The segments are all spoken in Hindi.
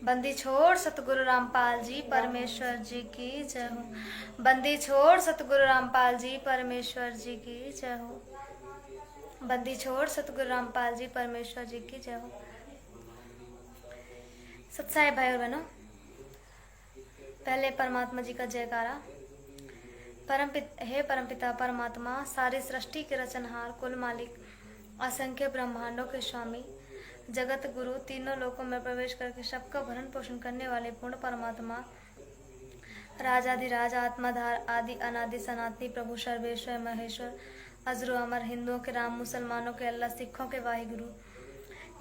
बंदी छोड़ सतगुरु रामपाल जी परमेश्वर जी की जय हो। बंदी छोड़ सतगुरु रामपाल जी परमेश्वर जी की जय हो। बंदी छोड़ सतगुरु रामपाल जी परमेश्वर जी की जय हो। सत्साई भाई और बहनों, पहले परमात्मा जी का जयकारा। हे परमपिता परमात्मा, सारी सृष्टि के रचनहार, कुल मालिक, असंख्य ब्रह्मांडों के स्वामी, जगत गुरु, तीनों लोकों में प्रवेश करके सबका भरण पोषण करने वाले पूर्ण परमात्मा, राजाधिराज, आत्माधार, आदि अनादि सनातनी प्रभु, सर्वेश्वर महेश्वर, अजर अमर, हिंदुओं के राम, मुसलमानों के अल्लाह, सिखों के वाहिगुरु,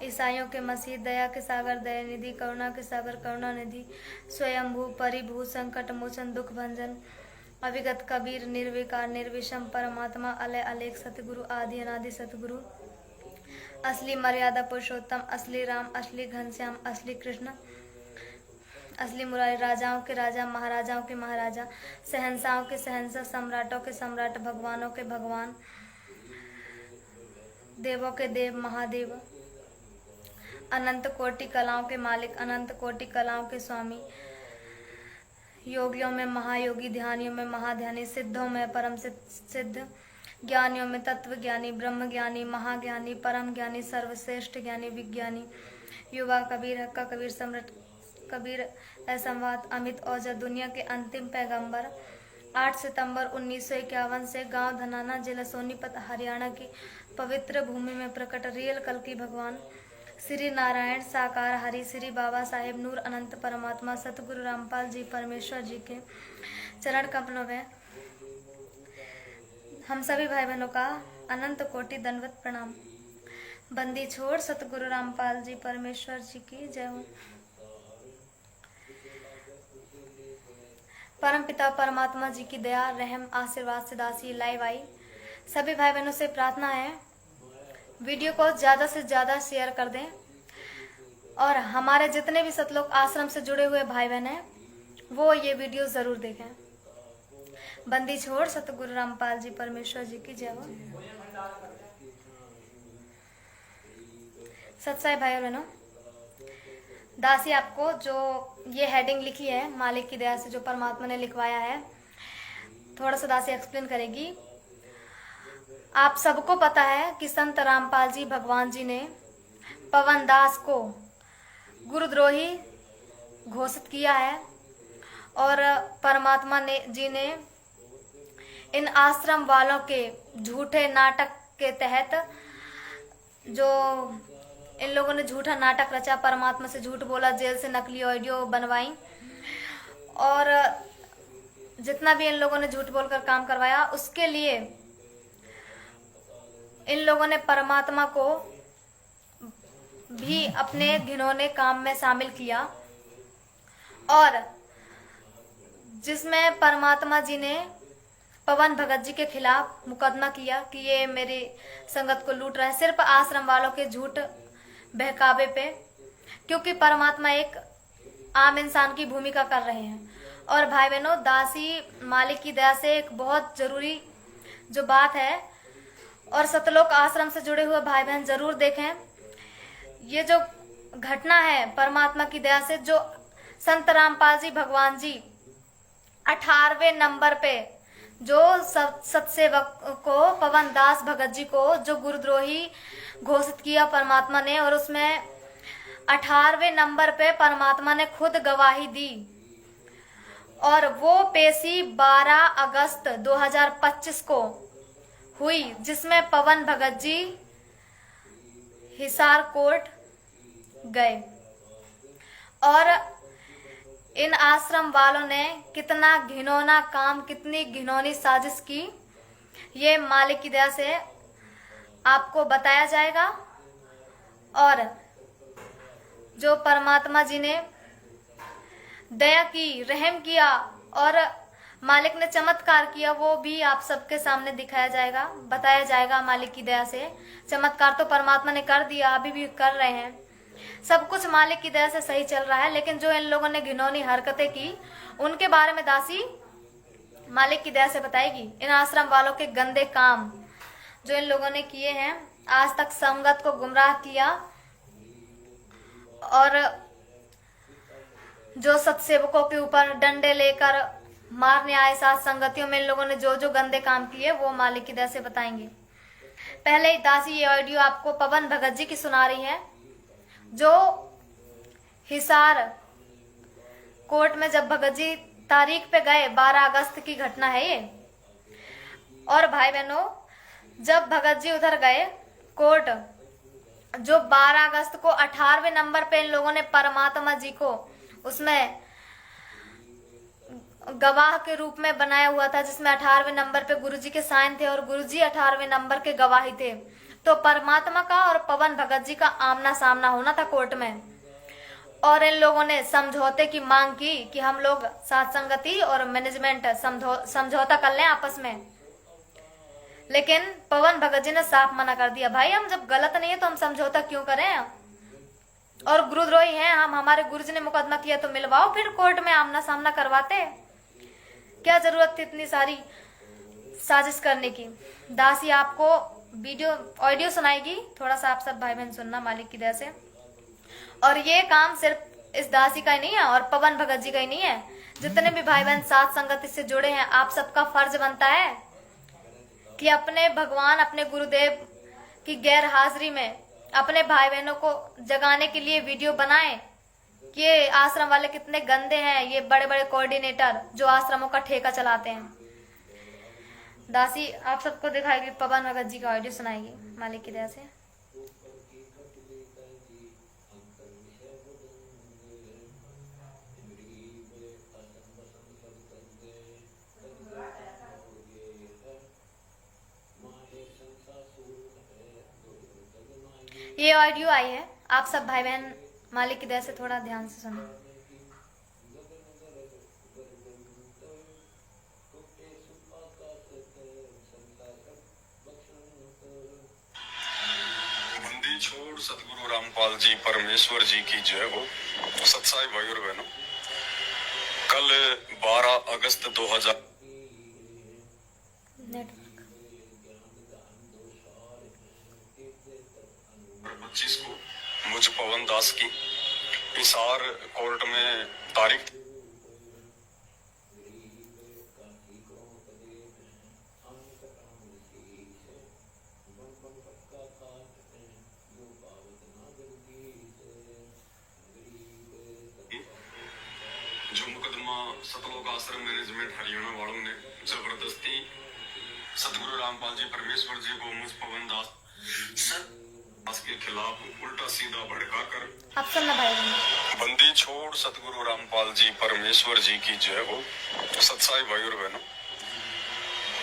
ईसाइयों के मसीह, दया के सागर दया निधि, करुणा के सागर करुणा निधि, स्वयंभू परिभू, संकट मोचन, दुख भंजन, अविगत कबीर, निर्विकार निर्विषम परमात्मा, अलय अलेख सतगुरु, आदि अनादि सतगुरु, असली मर्यादा पुरुषोत्तम, असली राम, असली घनश्याम, असली कृष्ण, असली मुरारी, राजाओं के राजा, महाराजाओं के महाराजा, शहंशाहों के शहंशाह, सम्राटों के सम्राट, भगवानों के भगवान, देवों के देव, महादेव, अनंत कोटि कलाओं के मालिक, अनंत कोटि कलाओं के स्वामी, योगियों में महायोगी, ध्यानियों में महाध्यानी, सिद्धों में परम सिद्ध, ज्ञानियों में तत्व ज्ञानी, ब्रह्म ज्ञानी, महाज्ञानी, परम ज्ञानी, सर्वश्रेष्ठ ज्ञानी, विज्ञानी, युवा कबीर, हक्का कबीर, सम्राट कबीर, असंवाद, अमित औजर, दुनिया के अंतिम पैगंबर, 8 सितंबर 1951 से गांव धनाना, जिला सोनीपत, हरियाणा की पवित्र भूमि में प्रकट रियल कल की भगवान श्री नारायण साकार हरि, श्री बाबा साहेब नूर अनंत परमात्मा सतगुरु रामपाल जी परमेश्वर जी के चरण कमलों में हम सभी भाई बहनों का अनंत कोटि दंडवत प्रणाम। बंदी छोड़ सतगुरु रामपाल जी परमेश्वर जी की जय हो। परम पिता परमात्मा जी की दया, रहम, आशीर्वाद से दासी लाइव आई। सभी भाई बहनों से प्रार्थना है, वीडियो को ज़्यादा से ज़्यादा शेयर कर दें और हमारे जितने भी सतलोक आश्रम से जुड़े हुए भाई बहन हैं वो ये वीडियो ज़रूर देखें। बंदी छोड़ सतगुरु रामपाल जी परमेश्वर जी की जय हो। सत्साई भाई और बहनों, दासी आपको जो ये हेडिंग लिखी है मालिक की दया से, जो परमात्मा ने लिखवाया है, थोड़ा सा दासी एक्सप्लेन करेगी। आप सबको पता है कि संत रामपाल जी भगवान जी ने पवन दास को गुरुद्रोही घोषित किया है और परमात्मा जी ने इन आश्रम वालों के झूठे नाटक के तहत, जो इन लोगों ने झूठा नाटक रचा, परमात्मा से झूठ बोला, जेल से नकली ऑडियो बनवाई और जितना भी इन लोगों ने झूठ बोलकर काम करवाया, उसके लिए इन लोगों ने परमात्मा को भी अपने घिनौने काम में शामिल किया और जिसमें परमात्मा जी ने पवन भगत जी के खिलाफ मुकदमा किया कि ये मेरी संगत को लूट रहा है, सिर्फ आश्रम वालों के झूठ बहकावे पे, क्योंकि परमात्मा एक आम इंसान की भूमिका कर रहे हैं। और भाई बहनों, दासी मालिक की दया से एक बहुत जरूरी जो बात है, और सतलोक आश्रम से जुड़े हुए भाई बहन जरूर देखें, ये जो घटना है परमात्मा की दया से, जो संत रामपाल जी भगवान जी 18वें नंबर पे जो सतसेवक को, पवन दास भगत जी को जो गुरुद्रोही घोषित किया परमात्मा ने, और उसमें 18वें नंबर पे परमात्मा ने खुद गवाही दी और वो पेशी 12 अगस्त 2025 को हुई, जिसमें पवन भगत जी हिसार कोर्ट गए और इन आश्रम वालों ने कितना घिनौना काम, कितनी घिनौनी साजिश की, ये मालिक की दया से आपको बताया जाएगा। और जो परमात्मा जी ने दया की, रहम किया और मालिक ने चमत्कार किया, वो भी आप सबके सामने दिखाया जाएगा, बताया जाएगा। मालिक की दया से चमत्कार तो परमात्मा ने कर दिया, अभी भी कर रहे हैं, सब कुछ मालिक की दया से सही चल रहा है। लेकिन जो इन लोगों ने घिनौनी हरकतें की, उनके बारे में दासी मालिक की दया से बताएगी। इन आश्रम वालों के गंदे काम जो इन लोगों ने किए हैं, आज तक संगत को गुमराह किया और जो सत्सेवकों के ऊपर डंडे लेकर मारने आए साथ संगतियों में इन लोगों ने जो जो गंदे काम किए वो मालिक की दया से बताएंगे। पहले ही दासी ये ऑडियो आपको पवन भगत जी की सुना रही है, जो हिसार कोर्ट में जब भगत जी तारीख पे गए, 12 अगस्त की घटना है ये। और भाई बहनों, जब भगत जी उधर गए कोर्ट, जो 12 अगस्त को 18वें नंबर पे इन लोगों ने परमात्मा जी को उसमें गवाह के रूप में बनाया हुआ था, जिसमें 18वें नंबर पे गुरुजी के साइन थे और गुरुजी 18वें नंबर के गवाही थे। तो परमात्मा का और पवन भगत जी का आमना सामना होना था कोर्ट में। और इन लोगों ने समझौते की मांग की कि हम लोग साथ संगति और मैनेजमेंट समझौता कर लें आपस में। लेकिन पवन भगत जी ने साफ मना कर दिया, भाई हम जब गलत नहीं है तो हम समझौता क्यों करें, और गुरुद्रोही हैं हम, हमारे गुरुजी ने मुकदमा किया तो मिलवाओ, फिर कोर्ट में आमना सामना करवाते, क्या जरूरत थी इतनी सारी साजिश करने की। दासी आपको ऑडियो सुनाएगी, थोड़ा सा आप सब भाई बहन सुनना मालिक की दया से। और ये काम सिर्फ इस दासी का ही नहीं है और पवन भगत जी का ही नहीं है, जितने भी भाई बहन साथ संगति से जुड़े हैं, आप सबका फर्ज बनता है कि अपने भगवान, अपने गुरुदेव की गैर हाजिरी में अपने भाई बहनों को जगाने के लिए वीडियो बनाएं कि ये आश्रम वाले कितने गंदे हैं, ये बड़े बड़े कोऑर्डिनेटर जो आश्रमों का ठेका चलाते हैं। दासी आप सबको दिखाएगी, पवन भगत जी का ऑडियो सुनाएगी मालिक की दया से। ये ऑडियो आई है, आप सब भाई बहन मालिक की दया से थोड़ा ध्यान से सुनो। बंदी छोड़ सतगुरु रामपाल जी परमेश्वर जी की जय हो। सत्साई भाई और बहनों, कल 12 अगस्त 2025 को मुझ पवन दास की हिसार कोर्ट में तारीख जो मुकदमा सतलोक आश्रम मैनेजमेंट हरियाणा वालों ने जबरदस्ती सतगुरु रामपाल जी परमेश्वर जी को मुझ पवन दास के खिलाफ उल्टा सीधा भड़का कर बंदी छोड़ सतगुरु रामपाल जी परमेश्वर जी की जय हो। सत्साई भाई और बहनों,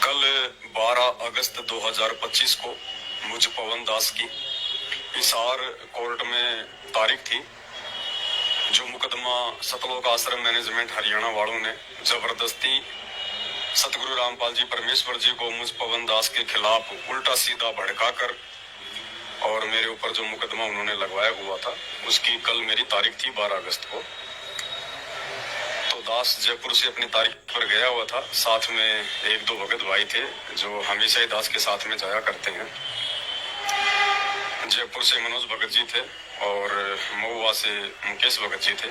कल 12 अगस्त 2025 को मुझ पवन दास की हिसार कोर्ट में तारीख थी। जो मुकदमा सतलोक आश्रम मैनेजमेंट हरियाणा वालों ने जबरदस्ती सतगुरु रामपाल जी परमेश्वर जी को मुझ पवन दास के खिलाफ उल्टा सीधा भड़का कर और मेरे ऊपर जो मुकदमा उन्होंने लगवाया हुआ था, उसकी कल मेरी तारीख थी 12 अगस्त को। तो दास जयपुर से अपनी तारीख पर गया हुआ था, साथ में 1-2 भगत भाई थे जो हमेशा ही दास के साथ में जाया करते हैं। जयपुर से मनोज भगत जी थे और महुआ से मुकेश भगत जी थे।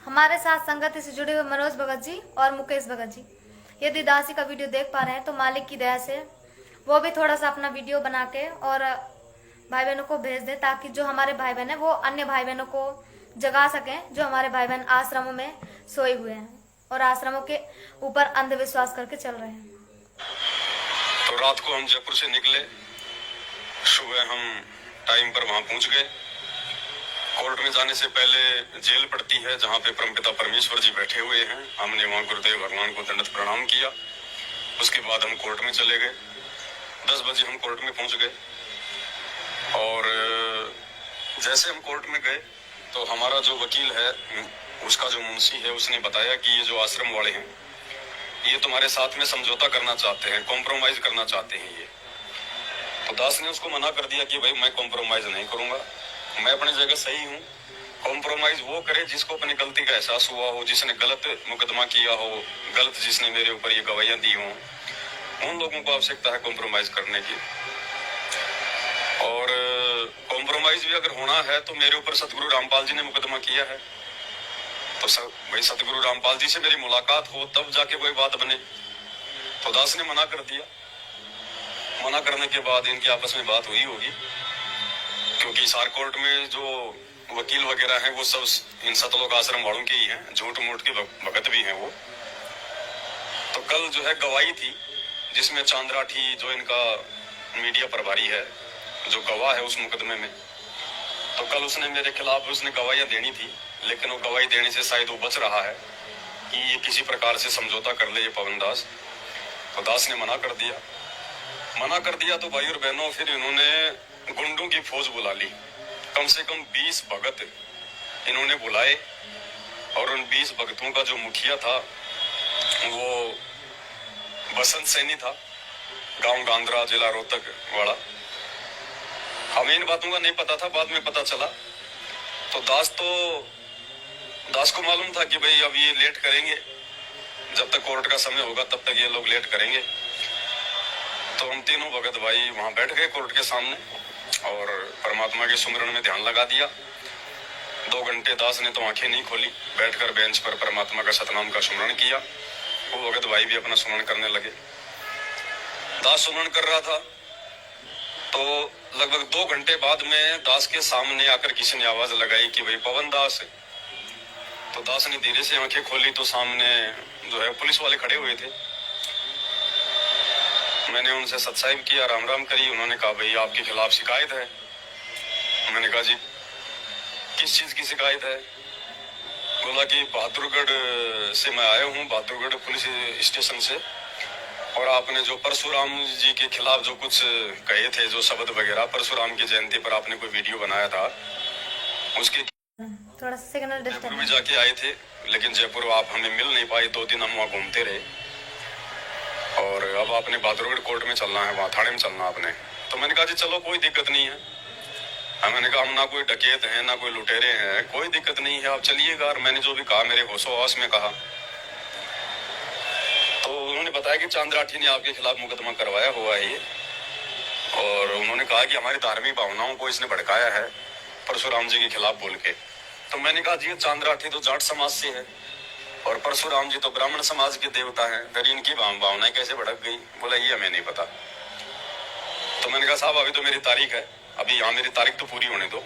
हमारे साथ संगति से जुड़े हुए मनोज भगत जी और मुकेश भगत जी, यदि दासी का वीडियो देख पा रहे हैं तो मालिक की दया से वो भी थोड़ा सा अपना वीडियो बना के और भाई बहनों को भेज दे, ताकि जो हमारे भाई बहन है वो अन्य भाई बहनों को जगा सकें, जो हमारे भाई बहन आश्रमों में सोए हुए हैं और आश्रमों के ऊपर अंधविश्वास करके चल रहे हैं। तो रात को हम जयपुर से निकले, सुबह हम टाइम पर वहां पहुंच गए। कोर्ट में जाने से पहले जेल पड़ती है जहां पे परमपिता परमेश्वर जी बैठे हुए हैं। हमने वहां गुरुदेव भगवान को दंडवत प्रणाम किया। उसके बाद हम कोर्ट में चले गए। 10 बजे हम कोर्ट में पहुंच गए और जैसे हम कोर्ट में गए तो हमारा जो वकील है, उसका जो मुंशी है, उसने बताया कि ये जो आश्रम वाले हैं ये तुम्हारे साथ में समझौता करना चाहते हैं, कॉम्प्रोमाइज करना चाहते हैं ये। तो दास ने उसको मना कर दिया कि भाई मैं कॉम्प्रोमाइज नहीं करूंगा, मैं अपनी जगह सही हूँ। कॉम्प्रोमाइज वो करे जिसको अपनी गलती का एहसास हुआ हो, जिसने गलत मुकदमा किया हो, गलत जिसने मेरे ऊपर ये गवाहियां दी हो, उन लोगों को आवश्यकता है कॉम्प्रोमाइज करने की। और कॉम्प्रोमाइज भी अगर होना है तो मेरे ऊपर सतगुरु रामपाल जी ने मुकदमा किया है, तो भाई सतगुरु रामपाल जी से मेरी मुलाकात हो तब जाके कोई बात बने। तो दास ने मना कर दिया। मना करने के बाद इनकी आपस में बात हुई होगी, क्योंकि सार कोर्ट में जो वकील वगैरह हैं वो सब इन सतलोक आश्रम वालों के ही हैं, झूठ मूठ के भगत भी हैं वो। तो कल जो है गवाही थी, जिसमें चांद्राठी जो इनका मीडिया प्रभारी है, जो गवाह है उस मुकदमे में, तो कल उसने मेरे खिलाफ उसने गवाहियां देनी थी, लेकिन वो गवाही देने से शायद वो बच रहा है कि ये किसी प्रकार से समझौता कर ले ये पवन दास। तो दास ने मना कर दिया। मना कर दिया तो भाई और बहनों फिर इन्होंने गुंडों की फौज बुला ली। कम से कम 20 भगत इन्होंने बुलाए, और उन 20 भगतों का जो मुखिया था वो बसंत सैनी था, गांव गांधरा, जिला रोहतक वाला। हमें इन बातों का नहीं पता था, बाद में पता चला। तो दास को मालूम था कि भाई अब ये लेट करेंगे, जब तक कोर्ट का समय होगा तब तक ये लोग लेट करेंगे। तो हम तीनों भगत भाई वहां बैठ गए कोर्ट के सामने और परमात्मा के सुमिरन में ध्यान लगा दिया। 2 घंटे दास ने तो आंखें नहीं खोली, बैठकर बेंच पर परमात्मा का सतनाम का सुमरण किया। वो भगत भाई भी अपना सुमरण करने लगे। दास सुमरण कर रहा था तो लगभग 2 घंटे बाद में दास के सामने आकर किसी ने आवाज लगाई कि भाई पवन दास है। तो दास ने धीरे से आंखें खोली तो सामने जो है पुलिस वाले खड़े हुए थे। मैंने उनसे सत्साहिब किया, राम राम करी। उन्होंने कहा भाई आपके खिलाफ शिकायत है। मैंने कहा जी किस चीज की शिकायत है? बोला कि बहादुरगढ़ से मैं आया हूँ, बहादुरगढ़ पुलिस स्टेशन से, और आपने जो परशुराम जी के खिलाफ जो कुछ कहे थे, जो शब्द वगैरह, परशुराम की जयंती पर आपने कोई वीडियो बनाया था, उसके थोड़ा सिग्नल जयपुर में जाके आए थे, लेकिन जयपुर आप हमें मिल नहीं पाए। 2 दिन हम वहाँ घूमते रहे, और अब आपने बहादुरगढ़ कोर्ट में चलना है, वहाँ थाने में चलना आपने। तो मैंने कहा जी चलो कोई दिक्कत नहीं है। मैंने कहा हम ना कोई डकैत हैं ना कोई लुटेरे हैं, कोई दिक्कत नहीं है, आप चलिएगा। और मैंने जो भी कहा मेरे होशो हवास में कहा। तो उन्होंने बताया कि चांद्राठी ने आपके खिलाफ मुकदमा करवाया हुआ है ये, और उन्होंने कहा कि हमारी धार्मिक भावनाओं को इसने भड़काया है परशुराम जी के खिलाफ बोल के। तो मैंने कहा जी चांद्राठी तो जाट समाज से है और परशुराम जी तो ब्राह्मण समाज के देवता हैं, फिर इनकी भावनाएं कैसे भड़क गई? बोला ये हमें नहीं पता। तो मैंने कहा साहब अभी तो मेरी तारीख है, अभी यहाँ मेरी तारीख तो पूरी होने दो,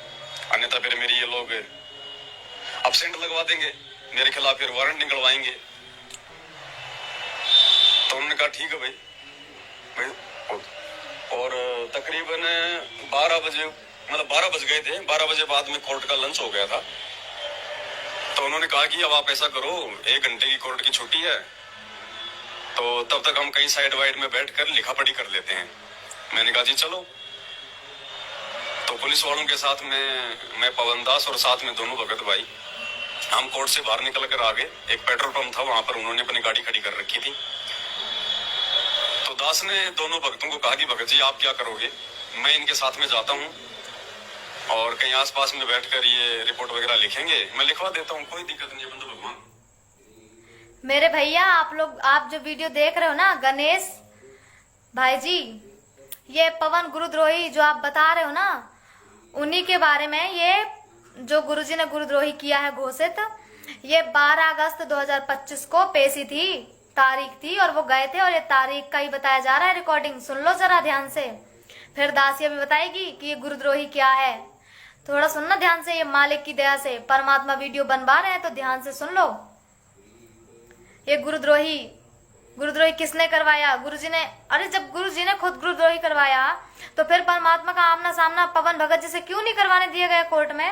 अन्यथा फिर मेरी ये लोग एब्सेंट लगवा देंगे, मेरे खिलाफ फिर वारंट निकलवाएंगे। तो उन्होंने कहा ठीक है भाई। और तकरीबन 12 बजे, मतलब 12 बज गए थे, 12 बजे बाद में कोर्ट का लंच हो गया था। तो उन्होंने कहा कि अब आप ऐसा करो, 1 घंटे की कोर्ट की छुट्टी है, तो तब तक हम कहीं साइड वाइड में बैठकर लिखा पढ़ी कर लेते हैं। मैंने कहा जी चलो। तो पुलिस वालों के साथ में मैं पवन दास और साथ में दोनों भगत भाई हम कोर्ट से बाहर निकल कर आ गए। एक पेट्रोल पंप था, वहां पर उन्होंने अपनी गाड़ी खड़ी कर रखी थी। तो दास ने दोनों भक्तों को कहा कि भगत जी आप क्या करोगे, मैं इनके साथ में जाता हूँ और कहीं आसपास में बैठकर ये रिपोर्ट वगैरह लिखेंगे, मैं लिखवा देता हूँ, कोई दिक्कत नहीं है बंधु भगवान। मेरे भैया आप जो वीडियो देख रहे हो ना गणेश भाई जी, ये पवन गुरुद्रोही जो आप बता रहे हो ना, उन्हीं के बारे में ये जो गुरुजी ने गुरुद्रोही किया है घोषित, ये 12 अगस्त 2025 को पेशी थी, तारीख थी, और वो गए थे, और ये तारीख का ही बताया जा रहा है। रिकॉर्डिंग सुन लो जरा ध्यान से, फिर दासिया भी बताएगी कि ये गुरुद्रोही क्या है। थोड़ा सुनना ध्यान से, ये मालिक की दया से परमात्मा वीडियो बनवा रहे हैं, तो ध्यान से सुन लो। ये गुरुद्रोही किसने करवाया? गुरुजी ने। अरे जब गुरुजी ने खुद गुरुद्रोही करवाया तो फिर परमात्मा का आमना सामना पवन भगत जी से क्यों नहीं करवाने दिया गया कोर्ट में?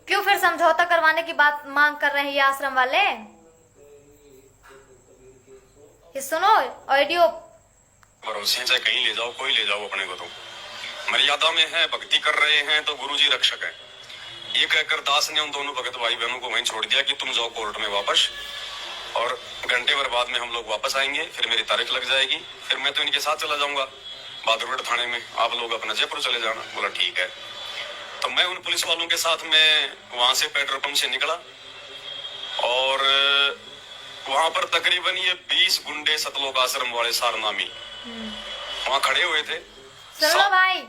क्यों फिर समझौता करवाने की बात मांग कर रहे हैं ये आश्रम वाले? ये सुनो ऑडियो। भरोसे से कहीं ले जाओ, कोई ले जाओ, अपने को तो मर्यादा में है, भक्ति कर रहे हैं तो गुरुजी रक्षक है। ये कहकर दास ने उन दोनों भगत भाई बहनों को वहीं छोड़ दिया कि तुम जाओ कोर्ट में वापस, और घंटे भर बाद में हम लोग वापस आएंगे, फिर मेरी तारीख लग जाएगी, फिर मैं तो इनके साथ चला जाऊंगा बहादुरगढ़ थाने में, आप लोग अपना जयपुर चले जाना। बोला ठीक है। तो मैं उन पुलिस वालों के साथ में वहां से पेट्रोल पंप से निकला, और वहां पर तकरीबन ये 20 गुंडे सतलोक आश्रम वाले सारनामी वहां खड़े हुए थे। सुन लो भाई,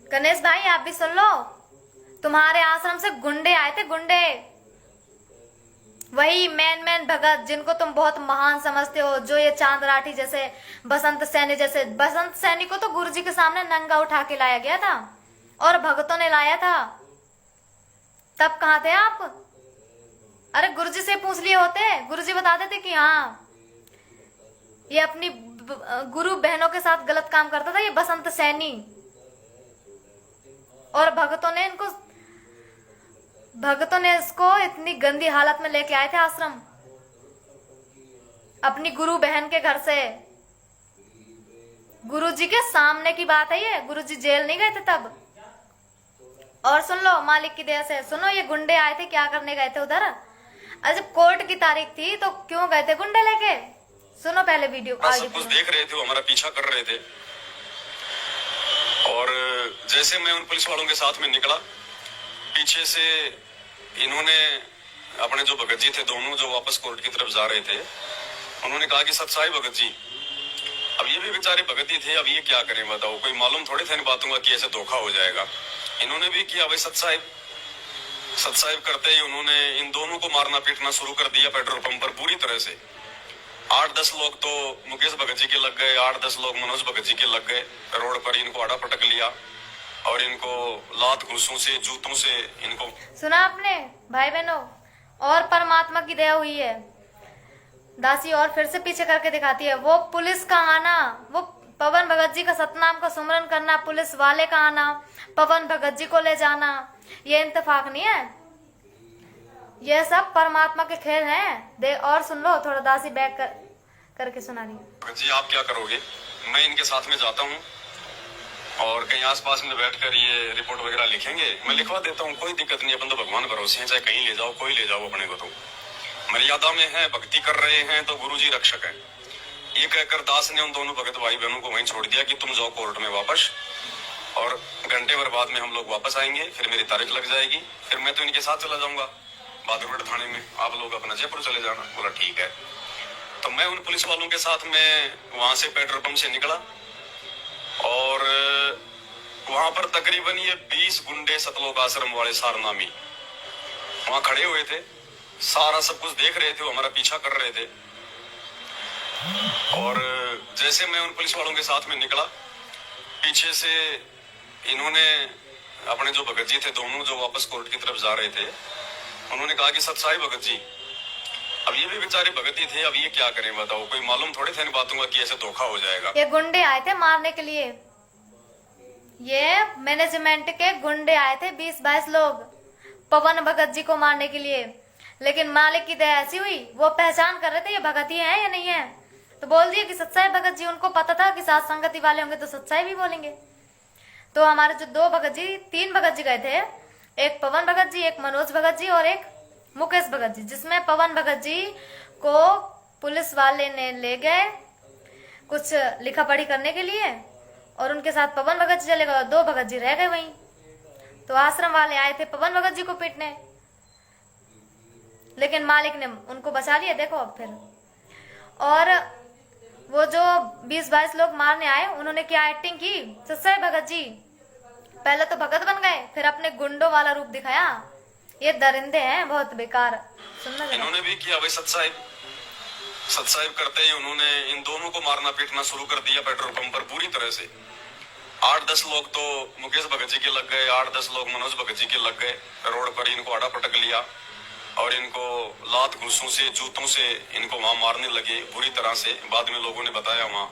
गणेश भाई आप भी सुन लो। तुम्हारे आश्रम से गुंडे आए थे, गुंडे, वही मैन भगत जिनको तुम बहुत महान समझते हो, जो ये चांद राठी जैसे बसंत सैनी जैसे। बसंत सैनी को तो गुरुजी के सामने नंगा उठा के लाया गया था और भगतों ने लाया था। तब कहाँ थे आप? अरे गुरुजी से पूछ लिए होते, गुरुजी बता देते कि हाँ ये अपनी गुरु बहनों के साथ गलत काम करता था ये बसंत सैनी। और भगतों ने इसको इतनी गंदी हालत में लेके आए थे आश्रम, अपनी गुरु बहन के घर से। गुरुजी के सामने की बात है ये, गुरुजी जेल नहीं गए थे तब। और सुन लो मालिक की दया से, सुनो ये गुंडे आए थे, क्या करने गए थे उधर? अरे जब कोर्ट की तारीख थी तो क्यों गए थे गुंडे लेके? सुनो पहले वीडियो। सब कुछ देख रहे थे, हमारा पीछा कर रहे थे। और जैसे मैं उन पुलिस वालों के साथ में निकला, पीछे से इन्होंने अपने जो भगत जी थे दोनों, जो वापस कोर्ट की तरफ जा रहे थे, उन्होंने कहा कि सत साहिब भगत जी। अब ये भी बेचारे भगत ही थे, अब ये क्या करें बताओ, कोई मालूम थोड़े था इन बातों का कि ऐसे धोखा हो जाएगा। इन्होंने भी किया भाई सत साहिब करते ही उन्होंने इन दोनों को मारना पीटना शुरू कर दिया पेट्रोल पंप पर पूरी तरह से। 8-10 लोग तो मुकेश भगत जी के लग गए, 8-10 लोग मनोज भगत जी के लग गए। रोड पर इनको आड़ा पटक लिया और इनको लात घूसों से, जूतों से इनको। सुना आपने भाई बहनों? और परमात्मा की दया हुई है, दासी और फिर से पीछे करके दिखाती है। वो पुलिस का आना, वो पवन भगत जी का सतनाम का सुमरन करना, पुलिस वाले का आना, पवन भगत जी को ले जाना, ये इत्तेफाक नहीं है, ये सब परमात्मा के खेल हैं। दे और सुन लो, थोड़ा दासी बैक करके सुना रही जी। आप क्या करोगे? मैं इनके साथ में जाता हूँ और कहीं आसपास में बैठकर ये रिपोर्ट वगैरह लिखेंगे, मैं लिखवा देता हूँ, कोई दिक्कत नहीं। अपन तो भगवान भरोसे हैं, चाहे कहीं ले जाओ, कोई ले जाओ, अपने को तो मर्यादा में है, भक्ति कर रहे हैं तो गुरुजी रक्षक है। ये कहकर दास ने उन दोनों भगत भाई बहनों को वहीं छोड़ दिया कि तुम जाओ कोर्ट में वापस, और घंटे भर बाद में हम लोग वापस आएंगे, फिर मेरी तारीख लग जाएगी, फिर मैं तो इनके साथ चला जाऊंगा बहादुरगढ़ थाने में, आप लोग अपना जयपुर चले जाना। बोला ठीक है। तो मैं उन पुलिस वालों के साथ में वहां से पेट्रोल पंप से निकला और वहां पर तकरीबन ये 20 गुंडे सतलोक आश्रम वाले सारनामी वहां खड़े हुए थे, सारा सब कुछ देख रहे थे, हमारा पीछा कर रहे थे। और जैसे मैं उन पुलिस वालों के साथ में निकला, पीछे से इन्होंने अपने जो भगत जी थे दोनों, जो वापस कोर्ट की तरफ जा रहे थे, उन्होंने कहा कि सत साहिब भगत जी। अब ये भी बेचारे भगत ही थे, अब ये क्या करें बताओ, कोई मालूम थोड़े थे इन बातों का कि ऐसे धोखा हो जाएगा। ये गुंडे आए थे मारने के लिए, ये मैनेजमेंट के गुंडे आए थे 20-22 लोग पवन भगत जी को मारने के लिए। लेकिन मालिक की दया ऐसी हुई, वो पहचान कर रहे थे ये भगत ही है या नहीं है, तो बोल दिया कि सच्चाई भगत जी। उनको पता था कि साथ संगति वाले होंगे तो सच्चाई भी बोलेंगे। तो हमारे जो 2 भगत जी, 3 भगत जी गए थे, एक पवन भगत जी, एक मनोज भगत जी और एक मुकेश भगत जी, जिसमें पवन भगत जी को पुलिस वाले ने ले गए कुछ लिखा पढ़ी करने के लिए, और उनके साथ पवन भगत जी चले गए, 2 भगत जी रह गए वहीं। तो आश्रम वाले आए थे पवन भगत जी को पीटने, लेकिन मालिक ने उनको बचा लिया। देखो अब फिर, और वो जो 20-22 लोग मारने आए, उन्होंने क्या एक्टिंग की, सच्चाई भगत जी पहले तो भगत बन गए, फिर अपने गुंडों वाला रूप दिखाया। ये दरिंदे हैं, बहुत बेकार। सुनना इन्होंने भी किया भाई सत साहिब करते ही उन्होंने इन दोनों को मारना पीटना शुरू कर दिया पेट्रोल पंप पर पूरी तरह से। 8-10 लोग तो मुकेश भगत जी के लग गए, 8-10 लोग मनोज भगत जी के लग गए। रोड पर इनको आड़ा पटक लिया और इनको लात घूसों से, जूतों से इनको वहां मारने लगे बुरी तरह से। बाद में लोगों ने बताया वहां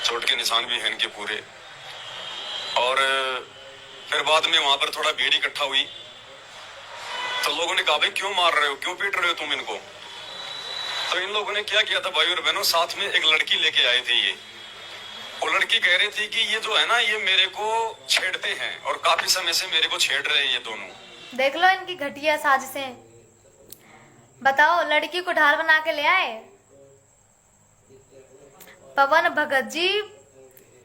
चोट के निशान भी हैं इनके पूरे। और फिर बाद में वहां पर थोड़ा भीड़ इकट्ठा हुई, तो लोगों ने कहा भाई क्यों मार रहे हो, क्यों पीट रहे हो तुम इनको। तो इन लोगों ने क्या किया था भाई और बहनों, साथ में एक लड़की लेके आए थे। ये वो लड़की कह रही थी कि ये जो है ना, ये मेरे को छेड़ते हैं और काफी समय से मेरे को छेड़ रहे हैं ये दोनों। देख लो इनकी घटिया साजिशें। बताओ, लड़की को ढाल बना के ले आए। पवन भगत जी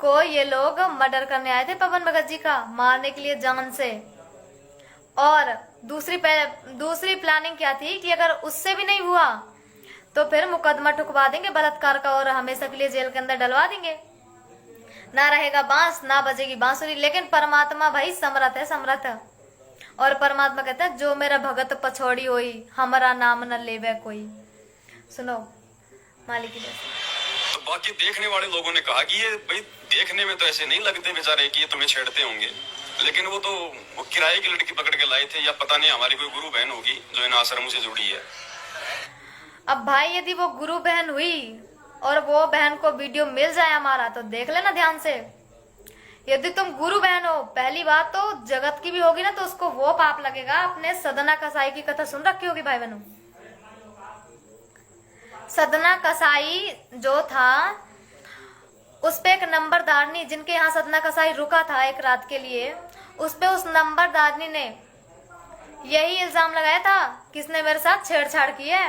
को ये लोग मर्डर करने आए थे, पवन भगत जी का मारने के लिए जान से। और दूसरी प्लानिंग क्या थी कि अगर उससे भी नहीं हुआ तो फिर मुकदमा ठुकवा देंगे बलात्कार का और हमेशा के लिए जेल के अंदर डलवा देंगे। ना रहेगा बांस ना बजेगी बांसुरी। लेकिन परमात्मा भाई समर्थ है, समर्थ। और परमात्मा कहते हैं जो मेरा भगत पछोड़ी होई हमारा नाम न लेवे कोई। सुनो मालिक की जैसे। तो बाकी देखने वाले लोगों ने कहा कि ये भाई देखने में तो ऐसे नहीं लगते बेचारे कि ये तुम्हें छेड़ते होंगे, लेकिन वो तो किराए की लड़की पकड़ के लाए थे, या पता नहीं हमारी कोई गुरु बहन होगी जो इन आश्रमों से जुड़ी है। अब भाई यदि वो गुरु बहन हुई और वो बहन को वीडियो मिल जाए हमारा तो देख लेना ध्यान से। यदि तुम गुरु बहन हो, पहली बात तो जगत की भी होगी ना, तो उसको वो पाप लगेगा। अपने सदना कसाई की कथा सुन रखी होगी भाई बहनों। सदना कसाई जो था उस पे एक नंबरदारनी, जिनके यहाँ सदना कसाई रुका था एक रात के लिए, उस पे उस नंबरदारनी ने यही इल्जाम लगाया था किसने मेरे साथ छेड़छाड़ की है।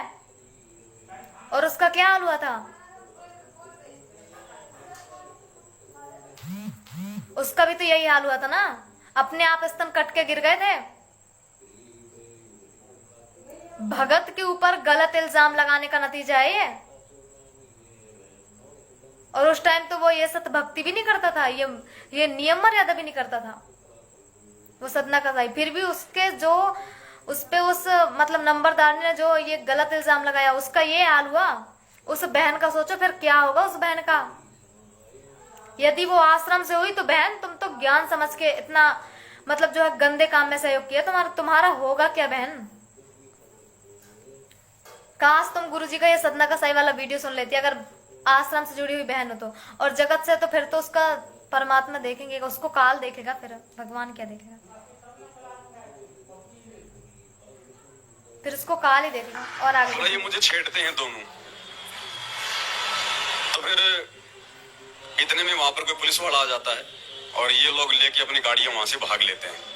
और उसका क्या हाल हुआ था? उसका भी तो यही हाल हुआ था ना, अपने आप स्तन कट के गिर गए थे। भगत के ऊपर गलत इल्जाम लगाने का नतीजा है ये। और उस टाइम तो वो ये सत भक्ति भी नहीं करता था, ये नियम मर्यादा भी नहीं करता था वो सदना कसाई। फिर भी उसके जो उस पे उस मतलब नंबरदार ने जो ये गलत इल्जाम लगाया, उसका ये हाल हुआ। उस बहन का सोचो फिर क्या होगा उस बहन का। यदि वो आश्रम से हुई तो बहन तुम तो ज्ञान समझ के इतना मतलब जो है गंदे काम में सहयोग किया, तुम्हारा होगा क्या बहन। काश तुम गुरुजी का ये सदना कसाई वाला वीडियो सुन लेती अगर आश्रम से जुड़ी हुई बहन हो तो। और जगत से तो फिर तो उसका परमात्मा देखेंगे, उसको काल देखेगा, फिर भगवान क्या देखेगा, फिर उसको काल ही देखेगा। और आगे ये मुझे छेड़ते हैं दोनों, तो फिर इतने में वहां पर कोई पुलिस वाला आ जाता है और ये लोग लेके अपनी गाड़ियां वहां से भाग लेते हैं।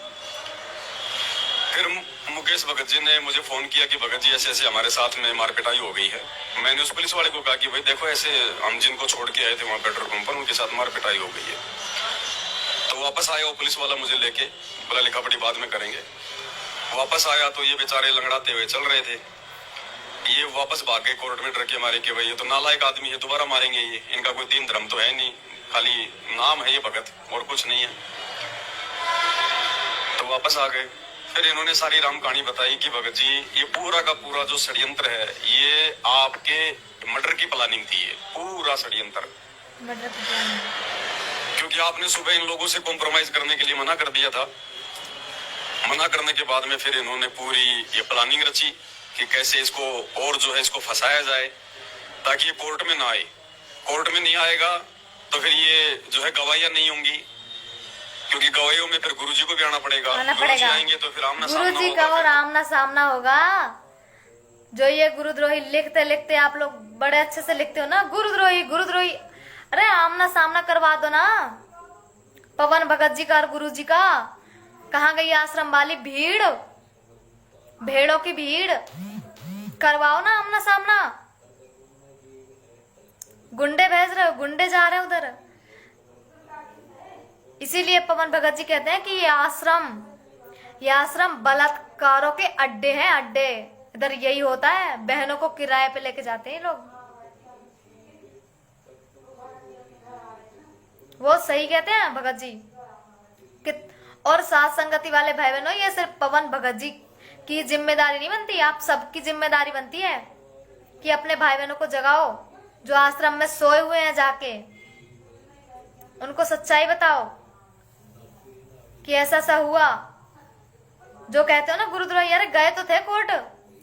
फिर मुकेश भगत जी ने मुझे फोन किया कि भगत जी ऐसे ऐसे हमारे साथ में मारपिटाई हो गई है। मैंने उस पुलिस वाले को कहा कि भाई देखो ऐसे हम जिनको छोड़ के आए थे वहां पेट्रोल पंप पर, उनके साथ मारपिटाई हो गई है। तो वापस आया वो पुलिस वाला मुझे लेके, बोला लिखा पढ़ी बाद में करेंगे। वापस आया तो ये बेचारे लंगड़ाते हुए चल रहे थे। ये वापस भाग गए कोर्ट में डर के मारे कि भाई ये तो नालायक आदमी है, दोबारा मारेंगे, ये इनका कोई दीन धर्म तो है नहीं, खाली नाम है ये भगत और कुछ नहीं है। तो वापस आ गए। फिर इन्होंने सारी राम कहानी बताई कि भगत जी ये पूरा का पूरा जो षड्यंत्र है ये आपके मर्डर की प्लानिंग थी, ये पूरा षड्यंत्र। क्योंकि आपने सुबह इन लोगों से कॉम्प्रोमाइज करने के लिए मना कर दिया था। मना करने के बाद में फिर इन्होंने पूरी ये प्लानिंग रची कि कैसे इसको और जो है इसको फंसाया जाए ताकि ये कोर्ट में ना आए। कोर्ट में नहीं आएगा तो फिर ये जो है गवाहियां नहीं होंगी, क्योंकि गवाहियों में फिर गुरुजी को भी आना पड़ेगा। गुरुजी आएंगे तो फिर आमना सामना गुरुजी का और आमना सामना होगा। जो ये गुरुद्रोही लिखते लिखते आप लोग बड़े अच्छे से लिखते हो ना, गुरुद्रोही गुरुद्रोही, अरे आमना सामना करवा दो ना पवन भगत जी का और गुरुजी का। कहाँ गई आश्रम वाली भीड़, भेड़ों की भीड़, करवाओ ना आमना सामना। गुंडे भेज रहे हो, गुंडे जा रहे हो उधर। इसीलिए पवन भगत जी कहते हैं कि ये आश्रम बलात्कारों के अड्डे हैं, अड्डे। इधर यही होता है, बहनों को किराए पे लेके जाते हैं लोग। वो सही कहते हैं भगत जी। और साथ संगति वाले भाई बहनों, ये सिर्फ पवन भगत जी की जिम्मेदारी नहीं बनती, आप सबकी जिम्मेदारी बनती है कि अपने भाई बहनों को जगाओ जो आश्रम में सोए हुए हैं, जाके उनको सच्चाई बताओ कि ऐसा ऐसा हुआ। जो कहते हो ना गुरुद्रोही, अरे गए तो थे कोर्ट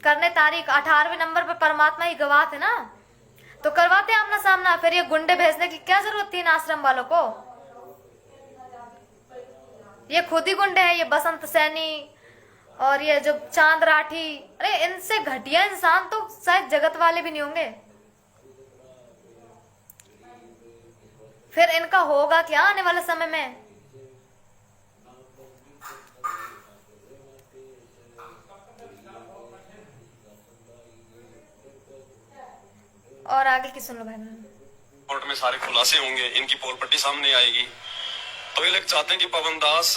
करने तारीख, 18वें नंबर पे परमात्मा ही गवाह थे ना, तो करवाते आमना सामना। फिर ये गुंडे भेजने की क्या जरूरत थी इन आश्रम वालों को। ये खुद ही गुंडे हैं, ये बसंत सैनी और ये जो चांद राठी, अरे इनसे घटिया इंसान तो शायद जगत वाले भी नहीं होंगे। फिर इनका होगा क्या आने वाले समय में। और आगे की सुन लो भाई। कोर्ट में सारे खुलासे होंगे, इनकी पोल पट्टी सामने आएगी। तो ये लोग चाहते हैं कि पवन दास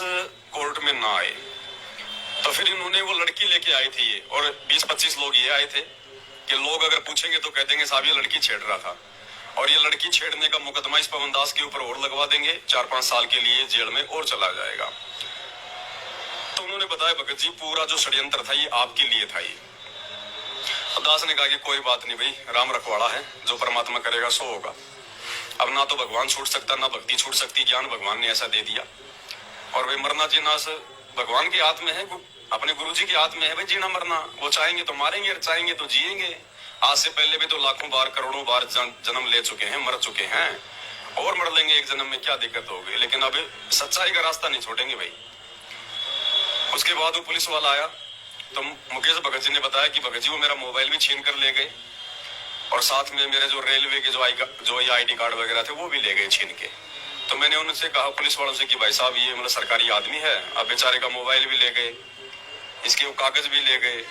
कोर्ट में ना आए। तो फिर इन्होंने वो लड़की लेके आई थी ये, और 20-25 लोग ये आए थे कि लोग अगर पूछेंगे तो कह देंगे साहब ये लड़की छेड़ रहा था। और ये लड़की छेड़ने का मुकदमा इस पवन दास के ऊपर और लगवा देंगे, 4-5 साल के लिए जेल में और चला जाएगा। तो उन्होंने बताया भगत जी पूरा जो षड्यंत्र था ये आपके लिए था। ये दास ने कहा कि कोई बात नहीं भाई, राम रखवाड़ा है, जो परमात्मा करेगा सो होगा। अब ना तो भगवान छूट सकता ना भक्ति छूट सकती, ज्ञान भगवान ने ऐसा दे दिया। और भाई मरना जीना भगवान के हाथ में है, अपने गुरु जी के हाथ में है भाई जीना मरना। वो चाहेंगे तो मारेंगे, चाहेंगे तो जिएंगे। आज से पहले भी तो लाखों बार करोड़ों बार जन्म ले चुके हैं, मर चुके हैं, और मर लेंगे एक जन्म में, क्या दिक्कत होगी। लेकिन अब सच्चाई का रास्ता नहीं छोड़ेंगे भाई। उसके बाद वो पुलिस वाला आया तो मुकेश भगत जी ने बताया कि भगत जी वो मेरा मोबाइल भी छीन कर ले गए, और साथ में मेरे जो रेलवे के जो ID कार्ड वगैरह थे वो भी ले गए छीन के। तो मैंने उनसे कहा पुलिस वालों से कि भाई साहब ये मतलब सरकारी आदमी है, अब बेचारे का मोबाइल भी ले गए, इसके वो कागज भी ले गए।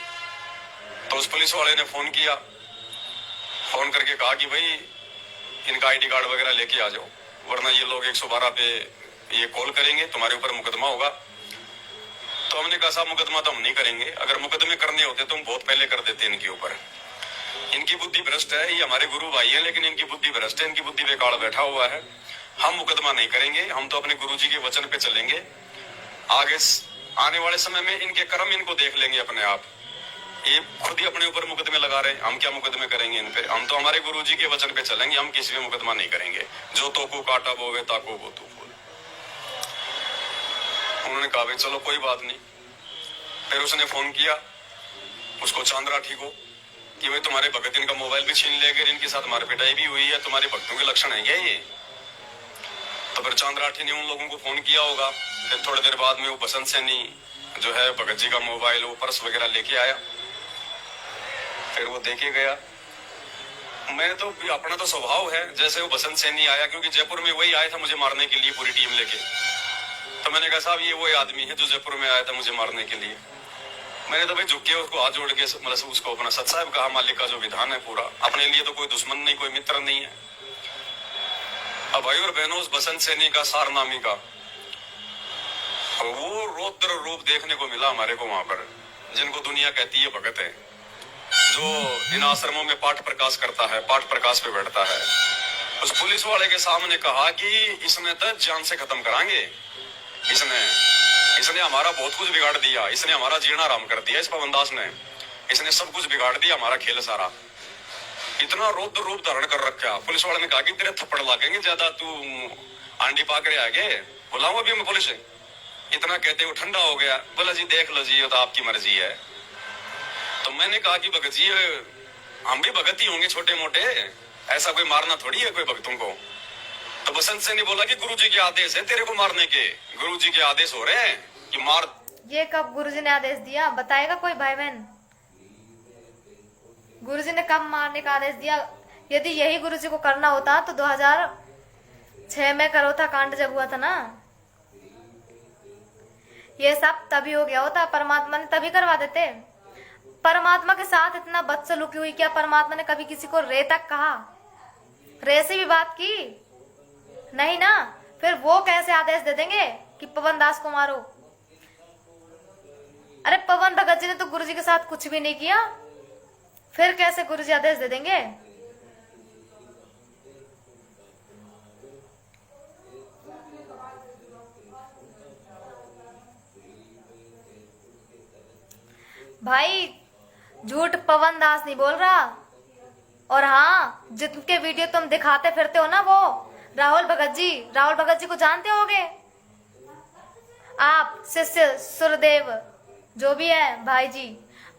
तो उस पुलिस वाले ने फोन किया, फोन करके कहा कि भाई इनका ID कार्ड वगैरह लेके आ जाओ, वरना ये लोग 112 पे ये कॉल करेंगे, तुम्हारे ऊपर मुकदमा होगा। तो हमने कहा साहब मुकदमा तो हम नहीं करेंगे, अगर मुकदमे करने होते तो हम बहुत पहले कर देते इनके ऊपर। इनकी बुद्धि भ्रष्ट है, ये हमारे गुरु भाई है लेकिन इनकी बुद्धि भ्रष्ट है, इनकी बुद्धि बेकार बैठा हुआ है। हम मुकदमा नहीं करेंगे, हम तो अपने गुरु जी के वचन पे चलेंगे। आगे आने वाले समय में इनके कर्म इनको देख लेंगे अपने आप। ये खुद ही अपने ऊपर मुकदमे लगा रहे हैं, हम क्या मुकदमे करेंगे इन पे। हम तो हमारे गुरु जी के वचन पे चलेंगे, हम किसी पे मुकदमा नहीं करेंगे। जो तो को काटा बोवे ताको वो तू फूल। उन्होंने कहा भाई चलो कोई बात नहीं। फिर उसने फोन किया उसको चांद्रा ठीक हो कि भाई तुम्हारे भगत इनका मोबाइल भी छीन ले गए, इनके साथ मारपिटाई भी हुई है, तुम्हारे भक्तों के लक्षण है क्या ये। तो फिर चांद्राठी ने उन लोगों को फोन किया होगा। फिर थोड़ी देर बाद में वो बसंत सैनी जो है भगत जी का मोबाइल वो पर्स वगैरह लेके आया, फिर वो देके गया। मैं तो अपना तो स्वभाव है, जैसे वो बसंत सैनी आया, क्योंकि जयपुर में वही आया था मुझे मारने के लिए पूरी टीम लेके। तो मैंने कहा साहब ये वही आदमी है जो जयपुर में आया था मुझे मारने के लिए। मैंने तो भाई झुक के उसको हाथ जोड़ के मतलब उसको अपना सत साहब कहा, मालिक का जो विधान है पूरा, अपने लिए तो कोई दुश्मन नहीं, कोई मित्र नहीं है। अब भाई और बहनों उस बसंत सैनी का सारनामी का वो रौद्र रूप देखने को मिला हमारे को वहां पर, जिनको दुनिया कहती है भगत है, जो इन आश्रमों में पाठ प्रकाश करता है, पाठ प्रकाश पे बैठता है। उस पुलिस वाले के सामने कहा कि इसने तो जान से खत्म कराएंगे, इसने हमारा बहुत कुछ बिगाड़ दिया, इसने हमारा जीना आराम कर दिया, इस पवन दास ने, इसने सब कुछ बिगाड़ दिया, हमारा खेल सारा। इतना रौद्र रूप धारण कर रखा। पुलिस वाले ने कहा कि तेरे थप्पड़ लागेंगे ज्यादा, तू आंडी पाकड़े आगे, बुलाऊं अभी मैं पुलिस। इतना कहते वो ठंडा हो गया, बोला जी देख लो जी, ये तो आपकी मर्जी है। तो मैंने कहा कि भगत जी हम भी भगत ही होंगे छोटे मोटे, ऐसा कोई मारना थोड़ी है कोई भक्तों को। तो बसंत से ने बोला कि गुरुजी के आदेश है तेरे को मारने के, गुरुजी के आदेश हो रहे हैं कि मार। ये कब गुरुजी ने आदेश दिया बताएगा कोई भाई बहन? गुरुजी ने कब मारने का आदेश दिया? यदि यही गुरुजी को करना होता तो 2006 में करोथा कांड जब हुआ था ना, ये सब तभी हो गया होता, परमात्मा ने तभी करवा देते। परमात्मा के साथ इतना बदसलूकी हुई, क्या परमात्मा ने कभी किसी को रे तक कहा? रे से भी बात की नहीं ना, फिर वो कैसे आदेश दे देंगे कि पवन दास को मारो? अरे पवन भगत जी ने तो गुरुजी के साथ कुछ भी नहीं किया, फिर कैसे गुरुजी आदेश दे देंगे? भाई झूठ पवन दास नहीं बोल रहा। और हाँ, जिनके वीडियो तुम दिखाते फिरते हो ना, वो राहुल भगत जी को जानते होगे आप, शिष्य सुरदेव जो भी है भाई जी,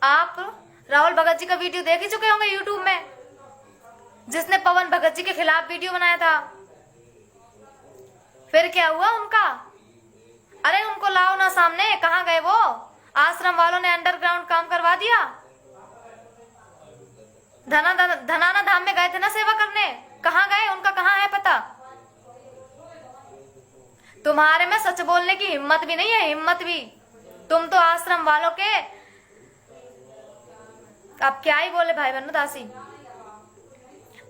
आप राहुल भगत जी का वीडियो देख ही चुके होंगे यूट्यूब में, जिसने पवन भगत जी के खिलाफ वीडियो बनाया था। फिर क्या हुआ उनका? अरे उनको लाओ ना सामने, कहाँ गए वो? आश्रम वालों ने अंडरग्राउंड काम करवा दिया। धनाना धाम में गए थे ना सेवा करने, कहाँ गए? उनका कहाँ है पता? तुम्हारे में सच बोलने की हिम्मत भी नहीं है, हिम्मत भी। तुम तो आश्रम वालों के, अब क्या ही बोले भाई बहनों दासी।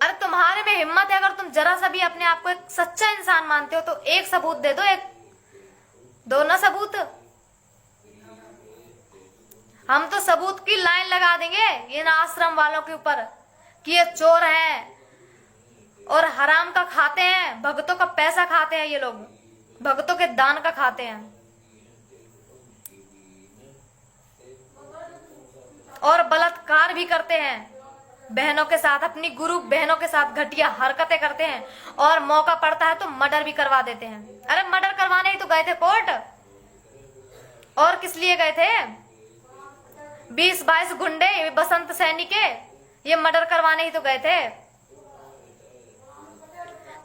अरे तुम्हारे में हिम्मत है, अगर तुम जरा सा भी अपने आप को एक सच्चा इंसान मानते हो तो एक सबूत दे दो, एक दो ना सबूत। हम तो सबूत की लाइन लगा देंगे इन आश्रम वालों के ऊपर कि ये चोर हैं और हराम का खाते हैं, भक्तों का पैसा खाते हैं, ये लोग भक्तों के दान का खाते हैं और बलात्कार भी करते हैं बहनों के साथ, अपनी गुरु बहनों के साथ घटिया हरकतें करते हैं और मौका पड़ता है तो मर्डर भी करवा देते हैं। अरे मर्डर करवाने ही तो गए थे कोर्ट, और किस लिए गए थे? 20-22 गुंडे बसंत सैनी के, ये मर्डर करवाने ही तो गए थे।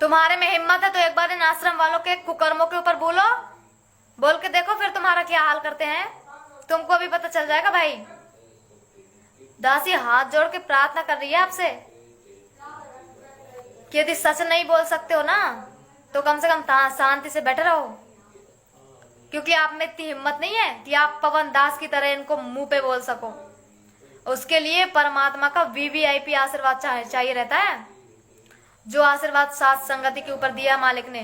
तुम्हारे में हिम्मत है तो एक बार इन आश्रम वालों के कुकर्मों के ऊपर बोलो, बोल के देखो फिर तुम्हारा क्या हाल करते हैं, तुमको भी पता चल जाएगा भाई। दासी हाथ जोड़ के प्रार्थना कर रही है आपसे कि यदि सच नहीं बोल सकते हो ना तो कम से कम शांति से बैठे रहो, क्योंकि आप में इतनी हिम्मत नहीं है कि आप पवन दास की तरह इनको मुंह पे बोल सको। उसके लिए परमात्मा का वीवीआईपी आशीर्वाद चाहिए रहता है, जो आशीर्वाद सात संगति के ऊपर दिया मालिक ने,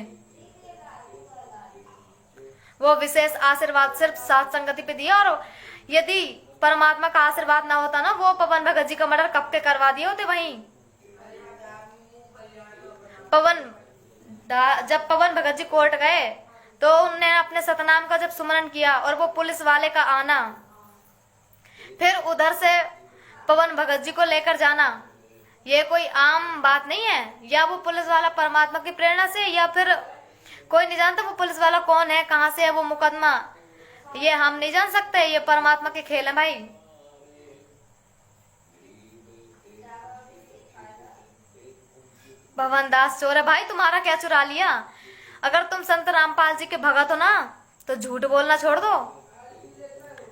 वो विशेष आशीर्वाद सिर्फ सात संगति पे दिया। और यदि परमात्मा का आशीर्वाद ना होता ना, वो पवन भगत जी का मर्डर कब के करवा दिए होते। वहीं जब पवन भगत जी कोर्ट गए तो उन्होंने अपने सतनाम का जब सुमरन किया और वो पुलिस वाले का आना, फिर उधर से पवन भगत जी को लेकर जाना, ये कोई आम बात नहीं है। या वो पुलिस वाला परमात्मा की प्रेरणा से, या फिर कोई नहीं जानता वो पुलिस वाला कौन है, कहां से है वो मुकदमा, ये हम नहीं जान सकते, ये परमात्मा के खेल है भाई। भवन दास चोर है भाई, तुम्हारा क्या चुरा लिया? अगर तुम संत रामपाल जी के भगत हो ना तो झूठ बोलना छोड़ दो।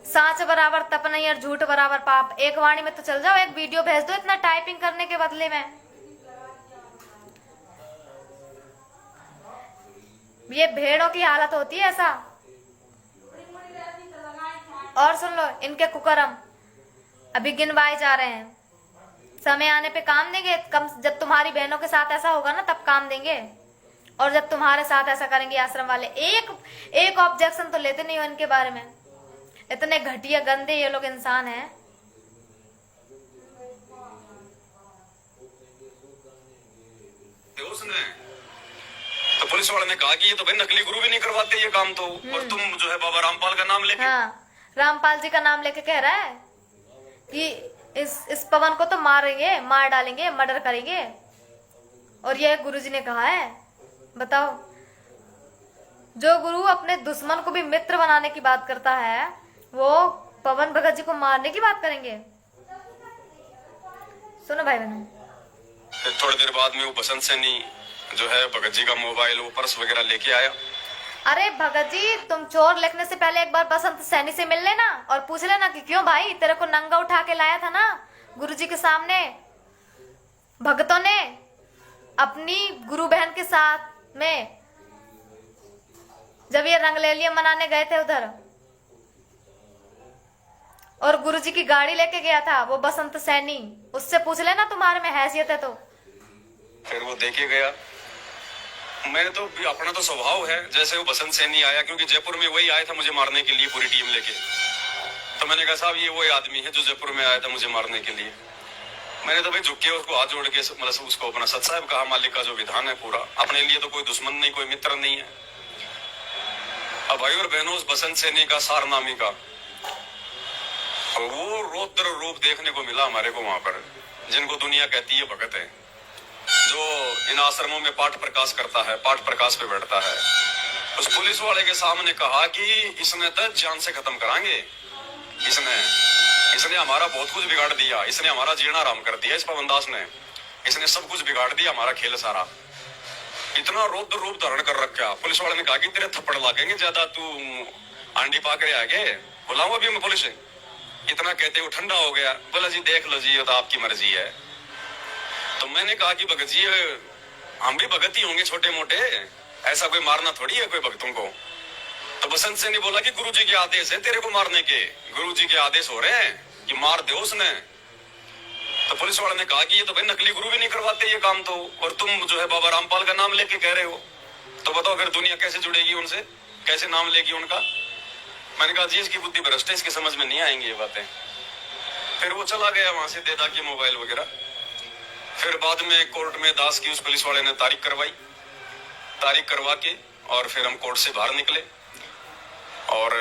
साच बराबर तप नहीं और झूठ बराबर पाप, एक वाणी में तो चल जाओ, एक वीडियो भेज दो इतना टाइपिंग करने के बदले में। ये भेड़ों की हालत होती है ऐसा। और सुन लो इनके कुकर्म अभी गिनवाए जा रहे हैं, समय आने पे काम देंगे। जब तुम्हारी बहनों के साथ ऐसा होगा ना तब काम देंगे, और जब तुम्हारे साथ ऐसा करेंगे आश्रम वाले, एक ऑब्जेक्शन तो लेते नहीं हो इनके बारे में। इतने घटिया गंदे ये लोग इंसान हैं। उसने तो पुलिस वाले ने कहा कि ये तो भाई नकली गुरु भी नहीं करवाते ये काम तो, और तुम जो है बाबा रामपाल का नाम लेके, हाँ रामपाल जी का नाम लेके कह रहा है कि इस पवन को तो मारेंगे, मार डालेंगे, मर्डर करेंगे। और ये गुरुजी ने कहा है। बताओ, जो गुरु अपने दुश्मन को भी मित्र बनाने की बात करता है वो पवन भगत जी को मारने की बात करेंगे? सुनो भाई बहनों, थोड़ी देर बाद में वो बसंत सैनी जो है भगत जी का मोबाइल, वो पर्स वगैरह लेके आया। अरे भगत जी, तुम चोर लिखने से पहले एक बार बसंत सैनी से मिल लेना और पूछ लेना कि क्यों भाई तेरे को नंगा उठा के लाया था ना गुरुजी के सामने। भगतों ने अपनी गुरु बहन के साथ में जब ये रंगलेलिया मनाने गए थे उधर, और गुरुजी की गाड़ी लेके गया था वो बसंत सैनी, उससे पूछ लेना तुम्हारे में हैसियत है तो। फिर वो देखे गया। मैंने तो अपना तो स्वभाव है, जैसे वो बसंत सैनी आया, क्योंकि जयपुर में वही आया था मुझे मारने के लिए पूरी टीम लेके, तो मैंने कहा साहब ये वही आदमी है जो जयपुर में आया था मुझे मारने के लिए। मैंने तो भाई झुक के उसको हाथ जोड़ के मतलब उसको अपना सत साहब कहा, मालिक का जो विधान है पूरा, अपने लिए तो कोई दुश्मन नहीं, कोई मित्र नहीं है। अब भाई और बहनों, उस बसंत सैनी का सारनामी का वो रौद्र रूप देखने को मिला हमारे को वहां पर, जिनको दुनिया कहती है भगत है, जो इन आश्रमों में पाठ प्रकाश करता है, पाठ प्रकाश पे बैठता है। उस पुलिस वाले के सामने कहा कि इसने तो जान से खत्म कराएंगे, इसने हमारा बहुत कुछ बिगाड़ दिया, इसने हमारा जीना आराम कर दिया, इस पवन दास ने, इसने सब कुछ बिगाड़ दिया, हमारा खेल सारा। इतना रौद्र रूप धारण कर रखा। पुलिस वाले ने कहा कि तेरे थप्पड़ लागेंगे ज्यादा, तू आंडी पाकड़े आगे, बुलाऊं अभी मैं पुलिस। इतना कहते हुए ठंडा हो गया, बोला जी देख लो जी, ये तो आपकी मर्जी है। तो मैंने कहा कि भगत जी हम भी भगत ही होंगे छोटे मोटे, ऐसा कोई मारना थोड़ी है कोई भक्तों को। तो बसंत से नहीं बोला कि गुरुजी के आदेश है तेरे को मारने के, गुरुजी के आदेश हो रहे हैं कि मार दे उसने। तो पुलिस वाले ने कहा कि ये तो भाई नकली गुरु भी नहीं करवाते ये काम तो, और तुम जो है बाबा रामपाल का नाम लेके कह रहे हो, तो बताओ फिर दुनिया कैसे जुड़ेगी उनसे, कैसे नाम लेगी उनका। मैंने कहा जी इसकी बुद्धि भ्रष्ट है, इसकी समझ में नहीं आएंगी ये बातें। फिर वो चला गया वहां से, दे दा के मोबाइल वगैरह। फिर बाद में कोर्ट में दास की उस पुलिस वाले ने तारीख करवाई, तारीख करवा के और फिर हम कोर्ट से बाहर निकले। और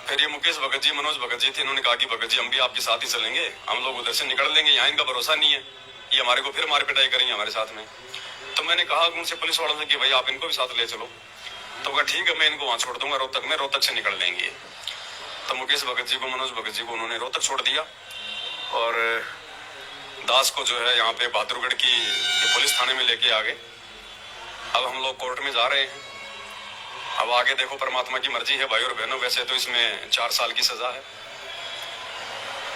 फिर ये मुकेश भगत जी, मनोज भगत जी थे, इन्होंने कहा कि भगत जी हम भी आपके साथ ही चलेंगे, हम लोग उधर से निकल लेंगे, यहाँ इनका भरोसा नहीं है, ये हमारे को फिर मार पिटाई करेंगे हमारे साथ में। तो मैंने कहा उनसे, पुलिस वालों से, कि भाई आप इनको भी साथ ले चलो। तो कहा ठीक है, मैं इनको वहां छोड़ दूंगा रोहतक में, रोहतक से निकल लेंगे। तो मुकेश भगत जी को, मनोज भगत जी को उन्होंने रोहतक छोड़ दिया और दास को जो है यहाँ पे बहादुरगढ़ की पुलिस थाने में लेके आ गए। अब हम लोग कोर्ट में जा रहे हैं। अब आगे देखो, परमात्मा की मर्जी है भाई और बहनों। वैसे तो इसमें 4 साल की सजा है।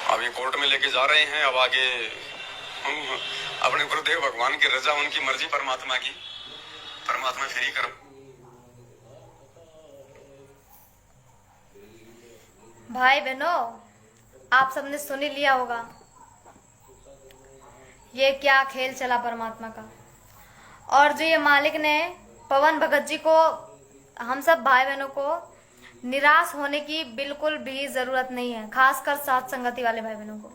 अब ये कोर्ट में लेके जा रहे हैं। अब आगे हम अपने गुरुदेव भगवान की रजा, उनकी मर्जी, परमात्मा की, परमात्मा फ्री करो। भाई बहनों, आप सबने सुन ही लिया होगा ये क्या खेल चला परमात्मा का। और जो ये मालिक ने पवन भगत जी को, हम सब भाई बहनों को निराश होने की बिल्कुल भी जरूरत नहीं है, खासकर साथ संगति वाले भाई बहनों को।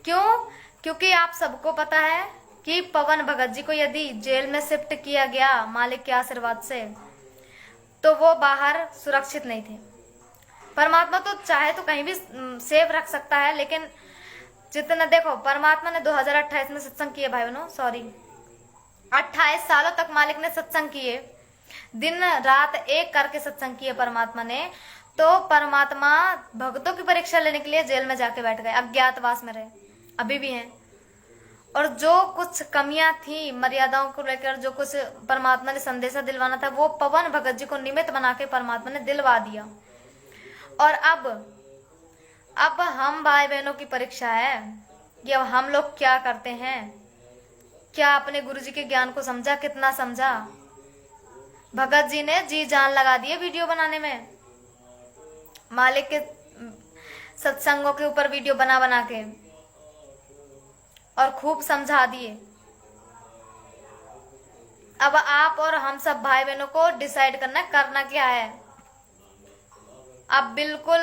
क्यों? क्योंकि आप सबको पता है कि पवन भगत जी को यदि जेल में शिफ्ट किया गया मालिक के आशीर्वाद से, तो वो बाहर सुरक्षित नहीं थे। परमात्मा तो चाहे तो कहीं भी सेफ रख सकता है, लेकिन जितना देखो, परमात्मा ने 2028 में सत्संग किए भाई बहनों, सॉरी 28 सालों तक मालिक ने सत्संग किए, दिन रात एक करके सत्संग किए परमात्मा ने। तो परमात्मा भक्तों की परीक्षा लेने के लिए जेल में जाके बैठ गए, अज्ञातवास में रहे, अभी भी हैं। और जो कुछ कमियां थी मर्यादाओं को लेकर, जो कुछ परमात्मा ने संदेशा दिलवाना था, वो पवन भगत जी को निमित्त बना के परमात्मा ने दिलवा दिया। और अब हम भाई बहनों की परीक्षा है कि अब हम लोग क्या करते हैं। क्या अपने गुरु जी के ज्ञान को समझा? कितना समझा? भगत जी ने जी जान लगा दिए वीडियो बनाने में, मालिक के सत्संगों के ऊपर वीडियो बना बना के, और खूब समझा दिए। अब आप और हम सब भाई बहनों को डिसाइड करना क्या है। अब बिल्कुल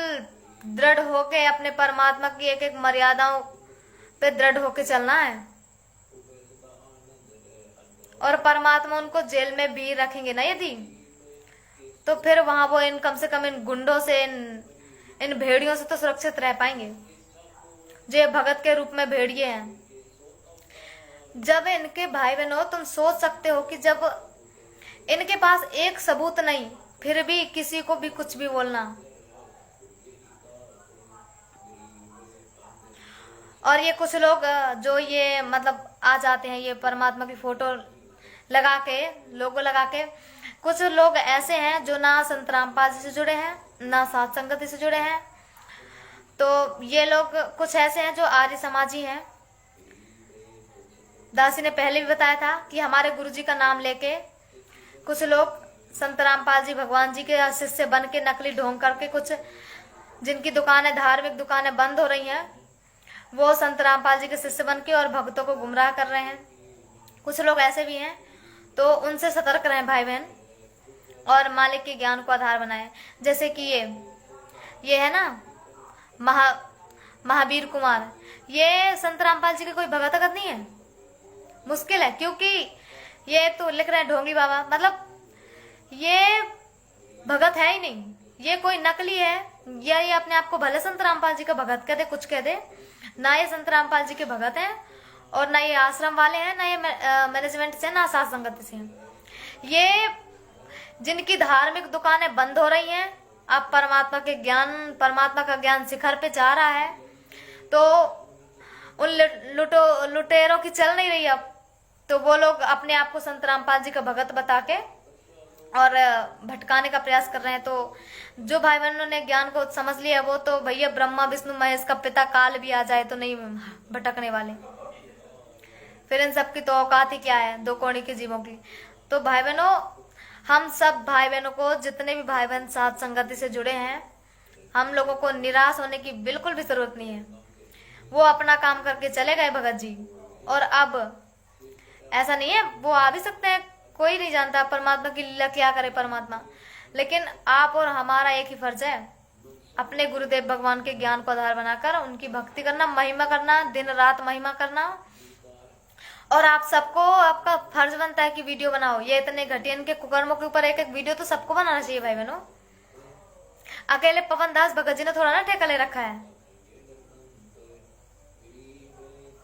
दृढ़ होके अपने परमात्मा की एक एक मर्यादाओं पे दृढ़ होके चलना है। और परमात्मा उनको जेल में भी रखेंगे ना यदि, तो फिर वहां वो कम से कम इन गुंडों से, इन भेड़ियों से तो सुरक्षित रह पाएंगे, जो ये भगत के रूप में भेड़िए हैं। जब इनके भाई बहनों, तुम सोच सकते हो कि जब इनके पास एक सबूत नहीं, फिर भी किसी को भी कुछ भी बोलना। और ये कुछ लोग जो ये मतलब आ जाते हैं, ये परमात्मा की फोटो लगा के, लोगो लगा के, कुछ लोग ऐसे हैं जो ना संत रामपाल जी से जुड़े हैं, ना साथ संगति से जुड़े हैं। तो ये लोग कुछ ऐसे हैं जो आर्य समाजी हैं। दासी ने पहले भी बताया था कि हमारे गुरु जी का नाम लेके कुछ लोग संत रामपाल जी, भगवान जी के शिष्य बन के, नकली ढोंग करके, कुछ जिनकी दुकानें, धार्मिक दुकानें बंद हो रही हैं, वो संत रामपाल जी के शिष्य बन के और भक्तों को गुमराह कर रहे हैं। कुछ लोग ऐसे भी हैं, तो उनसे सतर्क रहें भाई बहन, और मालिक के ज्ञान को आधार बनाएं। जैसे कि ये है ना महावीर कुमार, ये संत रामपाल जी के कोई भगत नहीं है, मुश्किल है, क्योंकि ये तो लिख रहे हैं ढोंगी बाबा, मतलब ये भगत है ही नहीं, ये कोई नकली है, या ये अपने आप को भले संत रामपाल जी का भगत कह दे, कुछ कह दे, ना ये संत रामपाल जी के भगत हैं, और ना ये आश्रम वाले हैं, ना ये मैनेजमेंट से, ना साथ संगति से हैं। ये जिनकी धार्मिक दुकानें बंद हो रही हैं, अब परमात्मा का ज्ञान शिखर पे जा रहा है, तो उन लुटेरों की चल नहीं रही अब, तो वो लोग अपने आप को संत रामपाल जी का भगत बता के और भटकाने का प्रयास कर रहे हैं। तो जो भाई बहनों ने ज्ञान को समझ लिया, वो तो भैया ब्रह्मा विष्णु महेश का पिता काल भी आ जाए तो नहीं भटकने वाले। फिर इन सब की तो औकात ही क्या है, दो कौड़ी के जीवों की। तो भाई बहनों, हम सब भाई बहनों को, जितने भी भाई बहन साथ संगति से जुड़े हैं, हम लोगों को निराश होने की बिल्कुल भी जरूरत नहीं है। वो अपना काम करके चले गए भगत जी, और अब ऐसा नहीं है, वो आ भी सकते हैं, कोई नहीं जानता परमात्मा की लीला क्या करे परमात्मा। लेकिन आप और हमारा एक ही फर्ज है, अपने गुरुदेव भगवान के ज्ञान को आधार बनाकर उनकी भक्ति करना, महिमा करना, दिन रात महिमा करना, और आप सबको आपका फर्ज बनता है कि वीडियो बनाओ। ये इतने घटिया इनके कुकर्मों के ऊपर एक एक वीडियो तो सबको बनाना चाहिए भाई बहनों। अकेले पवन दास भगत जी ने थोड़ा ना ठेका ले रखा है।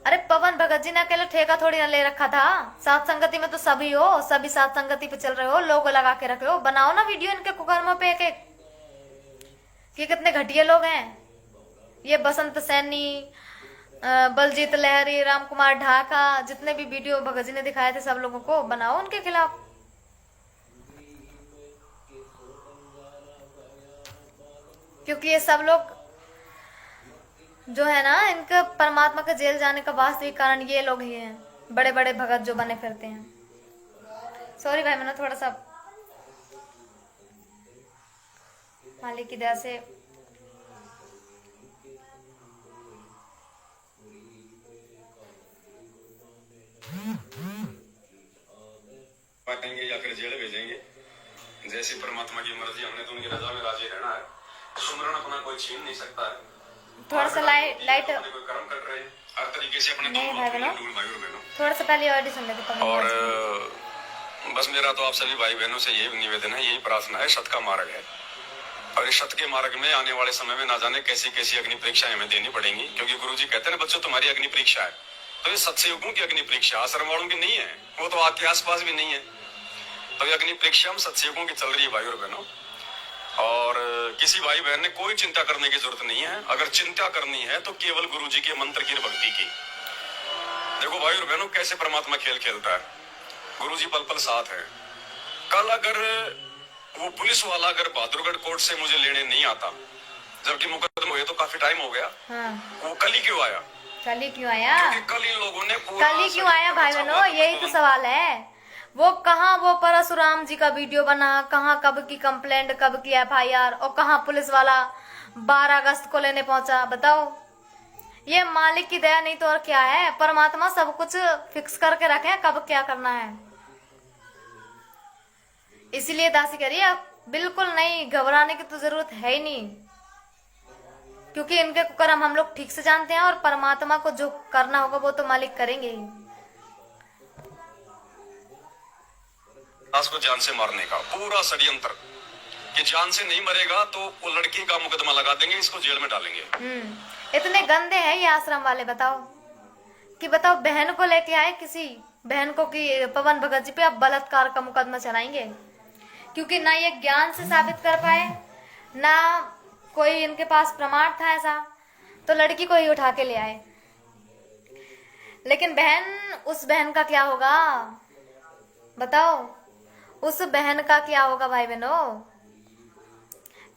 अरे पवन भगत जी ने अकेले ठेका थोड़ी ना ले रखा था। साथ संगति में तो सभी हो, सभी साथ संगति पे चल रहे हो, लोगो लगा के रखे हो। बनाओ ना वीडियो इनके कुकर्मों पे एक एक, कि कितने घटिया लोग हैं। ये बसंत सैनी, बलजीत लहरी, राम कुमार ढाका, जितने भी वीडियो भगत जी ने दिखाए थे सब लोगों को बनाओ उनके खिलाफ। क्योंकि ये सब लोग जो है ना, इनका परमात्मा के जेल जाने का वास्तविक कारण ये लोग ही हैं, बड़े बड़े भगत जो बने फिरते हैं। सॉरी भाई, मैंने थोड़ा सा मालिक की दया से पाएंगे या फिर जेल भेजेंगे। जैसी परमात्मा की मर्जी, हमने तो उनकी रजा में राजी रहना है। सुमरन अपना कोई छीन नहीं सकता है। थोड़ा सा लाइट कोई कर्म कर रहे हैं हर तरीके से अपने नहीं भाई बहनों, भाई बहनों। थोड़ा सा पहले ऑडियो सुन लेते। और बस मेरा तो आप सभी भाई बहनों से यही निवेदन है, यही प्रार्थना है। सत का मार्ग है और इस सत के मार्ग में आने वाले समय में ना जाने कैसी कैसी अग्नि परीक्षाएं हमें देनी पड़ेंगी। क्योंकि गुरुजी कहते हैं बच्चों तुम्हारी अग्नि परीक्षा है। तो ये सत्सयुगों की अग्नि परीक्षा आश्रम वालों की नहीं है, वो तो आपके आसपास भी नहीं है। तो ये अग्नि परीक्षा हम सत्सयुगों की चल रही है भाई और बहनों। और किसी भाई बहन ने कोई चिंता करने की जरूरत नहीं है। अगर चिंता करनी है तो केवल गुरुजी के मंत्र की भक्ति की। देखो भाई और बहनों, कैसे परमात्मा खेल खेलता है। गुरुजी पल पल साथ है। कल अगर वो पुलिस वाला अगर बहादुरगढ़ कोर्ट से मुझे लेने नहीं आता, जबकि मुकदमा हुए तो काफी टाइम हो गया, वो कल ही क्यों आया? कल ही क्यों आया? क्योंकि कल इन लोगों ने कल ही क्यों आया भाई बहनों, यही तो सवाल है। वो कहाँ वो परशुराम जी का वीडियो बना, कहाँ कब की कंप्लेंट, कब की FIR, और कहाँ पुलिस वाला 12 अगस्त को लेने पहुंचा। बताओ, ये मालिक की दया नहीं तो और क्या है। परमात्मा सब कुछ फिक्स करके रखे हैं कब क्या करना है। इसीलिए दासी करिए, बिल्कुल नहीं घबराने की तो जरूरत है ही नहीं। क्योंकि इनके कर्म हम लोग ठीक से जानते हैं और परमात्मा को जो करना होगा वो तो मालिक करेंगे ही। दास को जान से मारने का पूरा षड्यंत्र, कि जान से नहीं मरेगा तो वो लड़की का मुकदमा लगा देंगे, इसको जेल में डालेंगे। इतने गंदे हैं ये आश्रम वाले। बताओ कि बताओ, बहन को लेके आए, किसी बहन को कि पवन भगत जी पे अब बलात्कार का मुकदमा चलाएंगे। क्योंकि ना ये ज्ञान से साबित कर पाए, ना कोई इनके पास प्रमाण था ऐसा, तो लड़की को ही उठा के ले आए। लेकिन बहन, उस बहन का क्या होगा बताओ, उस बहन का क्या होगा भाई बहनों।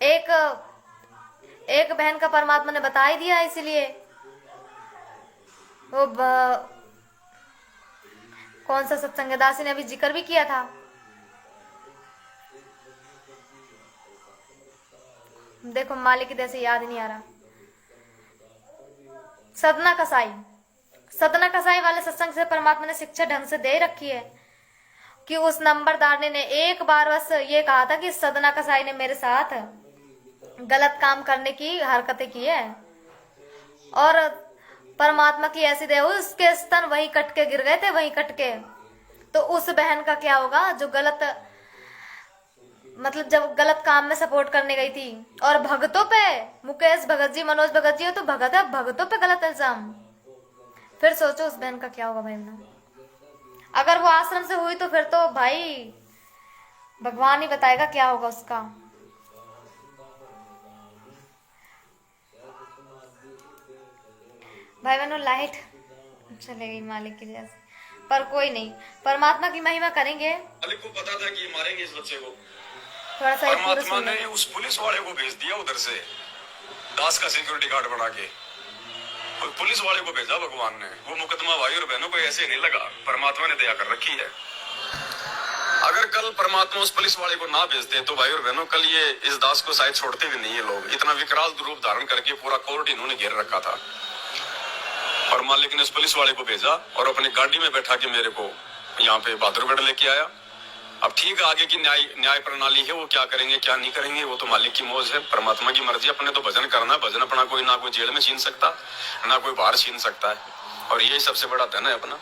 एक बहन का परमात्मा ने बता ही दिया, इसलिए वो कौन सा सत्संग दासी ने अभी जिक्र भी किया था। देखो मालिक जैसे याद नहीं आ रहा। सदना कसाई वाले सत्संग से परमात्मा ने शिक्षा ढंग से दे रखी है कि उस नंबरदार ने एक बार बस ये कहा था कि सदना कसाई ने मेरे साथ गलत काम करने की हरकतें की है, और परमात्मा की ऐसी दया, उसके स्तन वही कट के गिर गए थे, वही कट के। तो उस बहन का क्या होगा जो गलत, मतलब जब गलत काम में सपोर्ट करने गई थी। और भगतों पे, मुकेश भगत जी, मनोज भगत जी हो तो भगत है, भगतों पे गलत इल्जाम। फिर सोचो उस बहन का क्या होगा भाई बहनों। अगर वो आश्रम से हुई तो फिर तो भाई भगवान ही बताएगा क्या होगा उसका। भाई बहनों, लाइट चले गई मालिक की वजह से, पर कोई नहीं, परमात्मा की महिमा करेंगे। मालिक को पता था कि ये मारेंगे इस बच्चे को। थोड़ा सा परमात्मा ने उस पुलिस वाले को भेज दिया उधर से, दास का सिक्योरिटी गार्ड बना के, और पुलिस वाले को भेजा भगवान ने। वो मुकदमा भाई और बहनों को ऐसे नहीं लगा, परमात्मा ने दया कर रखी है। अगर कल परमात्मा उस पुलिस वाले को ना भेजते तो भाई और बहनों कल ये इस दास को शायद छोड़ते भी नहीं है लोग। इतना विकराल रूप धारण करके पूरा कोर्ट इन्होंने घेर रखा था, और मालिक ने उस पुलिस वाले को भेजा और अपनी गाड़ी में बैठा के मेरे को यहाँ पे बहादुरगढ़ लेके आया। अब ठीक आगे की न्याय प्रणाली है, वो क्या करेंगे क्या नहीं करेंगे वो तो मालिक की मौज है, परमात्मा की मर्जी। अपने तो भजन करना, भजन अपना कोई ना कोई जेल में छीन सकता, ना कोई बाहर छीन सकता है, और यही सबसे बड़ा धन है अपना।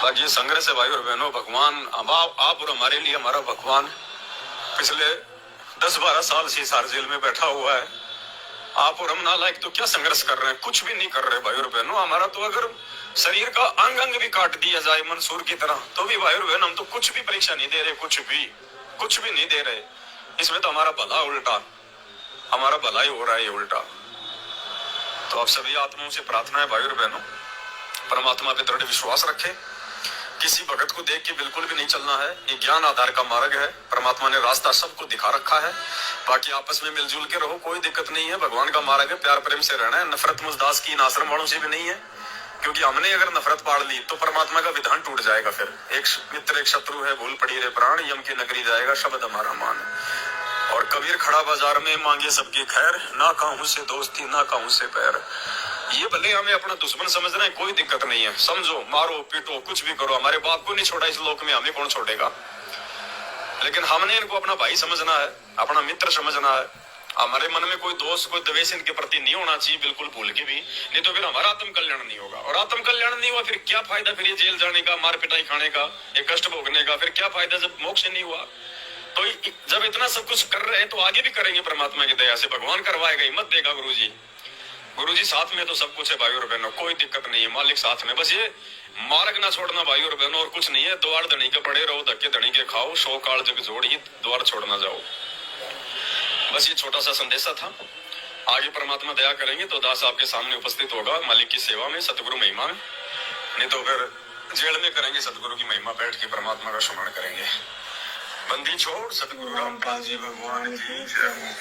बाकी ये संघर्ष है भाई और बहनों। भगवान आप और हमारे लिए हमारा भगवान पिछले 10-12 साल से हिसार जेल में बैठा हुआ है। आप और हम नालायक तो क्या संघर्ष कर रहे हैं? कुछ भी नहीं कर रहे भाई और बहनों। हमारा तो अगर शरीर का अंग अंग भी काट दिया जाए मंसूर की तरह तो भी भाई और बहन हम तो कुछ भी परीक्षा नहीं दे रहे, कुछ भी नहीं दे रहे। इसमें तो हमारा भला उल्टा, हमारा भला ही हो रहा है ये उल्टा। तो आप सभी आत्माओं से प्रार्थना है भाई और बहनों, परमात्मा पे दृढ़ विश्वास रखें। किसी भगत को देख के बिल्कुल भी नहीं चलना है। ये ज्ञान आधार का मार्ग है। परमात्मा ने रास्ता सबको दिखा रखा है। बाकी आपस में मिलजुल के रहो, कोई दिक्कत नहीं है। भगवान का मार्ग है, प्यार प्रेम से रहना है। नफरत मुझदास की इन आश्रम वालों से भी नहीं है, क्योंकि हमने अगर नफरत पाड़ ली तो परमात्मा का विधान टूट जाएगा। फिर एक मित्र एक शत्रु है, भूल पड़ी रे प्राण, यम की नगरी जाएगा शब्द हमारा मान। और कबीर खड़ा बाजार में मांगे सबकी खैर, ना कहूं से दोस्ती ना कहूं से पैर। ये भले हमें अपना दुश्मन समझ रहे हैं, कोई दिक्कत नहीं है। समझो, मारो पीटो, कुछ भी करो, हमारे बाप को नहीं छोड़ा इस लोक में, हमें कौन छोड़ेगा। लेकिन हमने इनको अपना भाई समझना है, अपना मित्र समझना है। हमारे मन में कोई दोष कोई द्वेष इनके प्रति नहीं होना चाहिए, बिल्कुल भूल के भी। नहीं तो फिर हमारा आत्म कल्याण नहीं होगा। और आत्म कल्याण नहीं हुआ फिर क्या फायदा? फिर ये जेल जाने का, मार पिटाई खाने का, एक कष्ट भोगने का, फिर क्या फायदा जब मोक्ष नहीं हुआ। तो जब इतना सब कुछ कर रहे हैं तो आगे भी करेंगे परमात्मा की दया से। भगवान करवाएगा, हिम्मत देगा गुरु जी साथ में, तो सब कुछ है भाई और बहनों। कोई दिक्कत नहीं है, मालिक साथ में। बस ये मार्ग ना छोड़ना भाई और बहनों, और कुछ नहीं है। द्वार धनी के पड़े रहो, धक्के धनी के खाओ, शो काल जग जोड़ी, द्वार छोड़ना जाओ। बस ये छोटा सा संदेशा था। आगे परमात्मा दया करेंगे तो दास आपके सामने उपस्थित होगा मालिक की सेवा में, सतगुरु महिमा में। नहीं तो फिर जेल में करेंगे सतगुरु की महिमा, बैठ के परमात्मा का स्मरण करेंगे। बंदी छोड़ सतगुरु रामपाल जी भगवान की जय।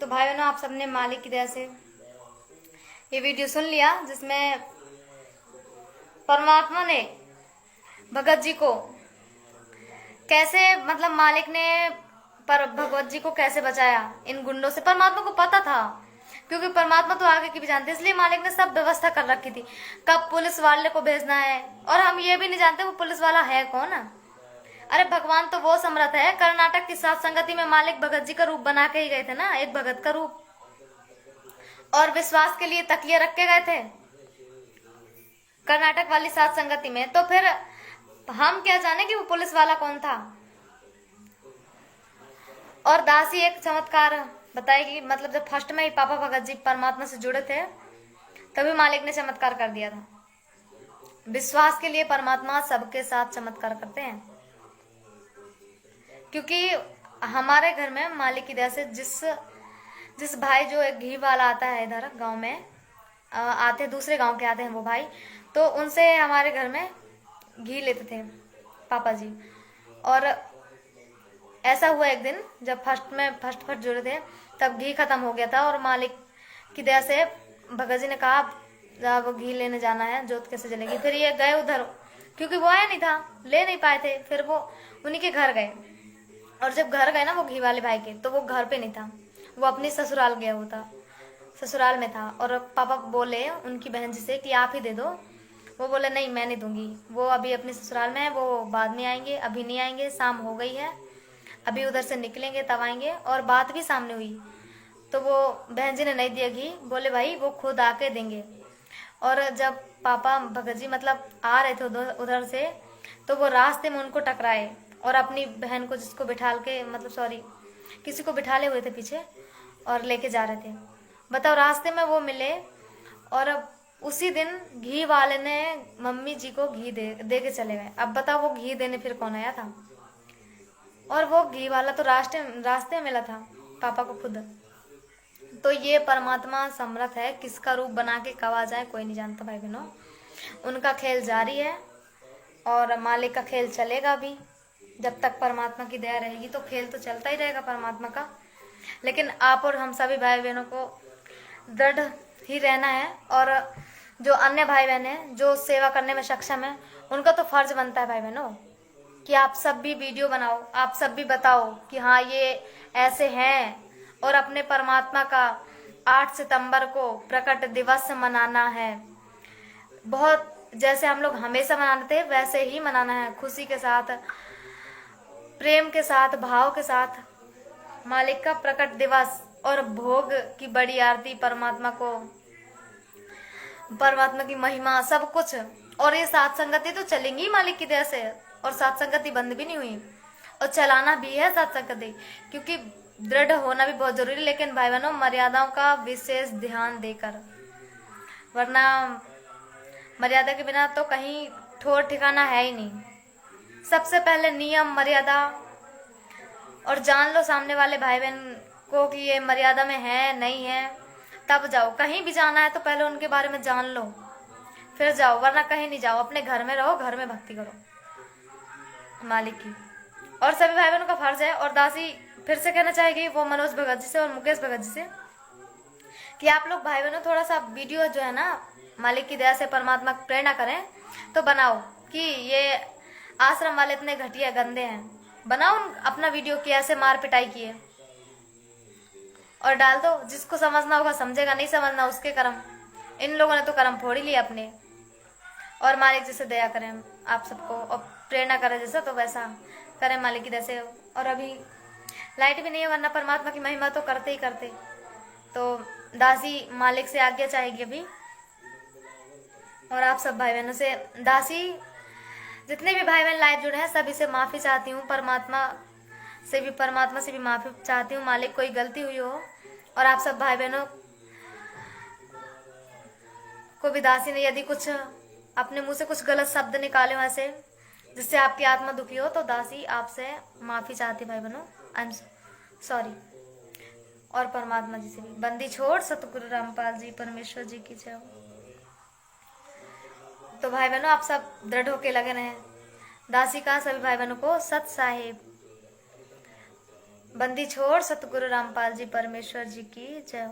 तो भाई बहनों, आप सबने मालिक की दया से ये वीडियो सुन लिया, जिसमें परमात्मा ने भगत जी को कैसे, मतलब मालिक ने पर भगवत जी को कैसे बचाया इन गुंडों से। परमात्मा को पता था, क्योंकि परमात्मा तो आगे की भी जानते, इसलिए मालिक ने सब व्यवस्था कर रखी थी कब पुलिस वाले को भेजना है। और हम ये भी नहीं जानते वो पुलिस वाला है कौन। अरे भगवान तो वो समर्थ है। कर्नाटक की सात संगति में मालिक भगत जी का रूप बना के ही गए थे ना, एक भगत का रूप, और विश्वास के लिए तकिया रख के गए थे कर्नाटक वाली सात संगति में। तो फिर हम क्या जाने कि वो पुलिस वाला कौन था। और दासी एक चमत्कार बताएगी, मतलब जब फर्स्ट में ही पापा भगत जी परमात्मा से जुड़े थे तभी मालिक ने चमत्कार कर दिया था। विश्वास के लिए परमात्मा सबके साथ चमत्कार करते हैं, क्योंकि हमारे घर में मालिक की दया से जिस भाई, जो एक घी वाला आता है इधर गांव में, आते दूसरे गांव के आते हैं वो भाई, तो उनसे हमारे घर में घी लेते थे पापा जी। और ऐसा हुआ एक दिन जब फर्स्ट जुड़े थे तब घी खत्म हो गया था, और मालिक की दया से भगत जी ने कहा वो घी लेने जाना है, जोत कैसे जलेगी। फिर ये गए उधर, क्योंकि वो आया नहीं था, ले नहीं पाए थे। फिर वो उन्हीं के घर गए, और जब घर गए ना वो घी वाले भाई के, तो वो घर पे नहीं था, वो अपनी ससुराल गया हुआ था, ससुराल में था। और पापा बोले उनकी बहन जी से कि आप ही दे दो। वो बोले नहीं मैं नहीं दूंगी, वो अभी अपने ससुराल में है, वो बाद में आएंगे, अभी नहीं आएंगे, शाम हो गई है, अभी उधर से निकलेंगे तब आएंगे। और बात भी सामने हुई, तो वो बहन जी ने नहीं दिया घी, बोले भाई वो खुद आके देंगे। और जब पापा भगत जी मतलब आ रहे थे उधर से, तो वो रास्ते में उनको टकराए, और अपनी बहन को जिसको बिठाल के, मतलब सॉरी किसी को बिठाले हुए थे पीछे और लेके जा रहे थे। बताओ, रास्ते में वो मिले, और उसी दिन घी वाले ने मम्मी जी को घी दे के चले गए। अब बताओ वो घी देने फिर कौन आया था? और वो घी वाला तो रास्ते में मिला था पापा को खुद। तो ये परमात्मा समर्थ है, किसका रूप बना के कब आ जाए कोई नहीं जानता भाई बहनों। उनका खेल जारी है और मालिक का खेल चलेगा भी। जब तक परमात्मा की दया रहेगी तो खेल तो चलता ही रहेगा परमात्मा का। लेकिन आप और हम सभी भाई बहनों को दृढ़ ही रहना है, और जो अन्य भाई बहन हैं जो सेवा करने में सक्षम है, उनका तो फर्ज बनता है भाई बहनों कि आप सब भी वीडियो बनाओ, आप सब भी बताओ कि हाँ ये ऐसे हैं। और अपने परमात्मा का 8 सितंबर को प्रकट दिवस मनाना है, बहुत जैसे हम लोग हमेशा मनाते थे वैसे ही मनाना है, खुशी के साथ, प्रेम के साथ, भाव के साथ। मालिक का प्रकट दिवस और भोग की बड़ी आरती परमात्मा को परमात्मा की महिमा सब कुछ। और ये सात संगति तो चलेंगी मालिक की दया से, और सात संगति बंद भी नहीं हुई, और चलाना भी है सात संगति, क्योंकि दृढ़ होना भी बहुत जरूरी। लेकिन भाई बहनों, मर्यादाओं का विशेष ध्यान देकर, वरना मर्यादा के बिना तो कहीं ठोर ठिकाना है ही नहीं। सबसे पहले नियम मर्यादा, और जान लो सामने वाले भाई बहन को कि ये मर्यादा में है नहीं है, तब जाओ। कहीं भी जाना है तो पहले उनके बारे में जान लो, फिर जाओ, वरना कहीं नहीं जाओ। अपने घर में रहो, घर में भक्ति करो मालिक की। और सभी भाई बहनों का फर्ज है। और दासी फिर से कहना चाहेगी वो मनोज भगत जी से और मुकेश भगत जी से कि आप लोग भाई बहनों थोड़ा सा वीडियो जो है ना, मालिक की दया से परमात्मा की प्रेरणा करें तो बनाओ कि ये आश्रम वाले इतने घटिया गंदे हैं, बनाओ अपना वीडियो कि ऐसे मार पिटाई किए, और डाल दो। जिसको समझना होगा समझेगा, नहीं समझना उसके कर्म। इन लोगों ने तो कर्म फोड़ ही लिए अपने। और मालिक जैसे दया करें आप सबको, और प्रेरणा करें जैसा तो वैसा करें मालिक की दया से। और अभी लाइट भी नहीं है, वरना परमात्मा की महिमा तो करते ही करते। तो दासी मालिक से आज्ञा चाहेगी अभी, और आप सब भाई बहनों से, दासी जितने भी भाई बहन लाइव जुड़े हैं सभी से माफी चाहती हूँ, परमात्मा से भी माफी चाहती हूँ। मालिक कोई गलती हुई हो, और आप सब भाई बहनों को भी दासी ने यदि कुछ अपने मुंह से कुछ गलत शब्द निकाले हो ऐसे जिससे आपकी आत्मा दुखी हो, तो दासी आपसे माफी चाहती भाई बहनों, आई एम सॉरी। और परमात्मा जी से भी बंदी छोड़ सतगुरु रामपाल जी परमेश्वर जी की जय। तो भाई बहनों आप सब दृढ़ होके लगे रहें। दासी का सभी भाई बहनों को सत साहिब, बंदी छोड़ सतगुरु रामपाल जी परमेश्वर जी की जय।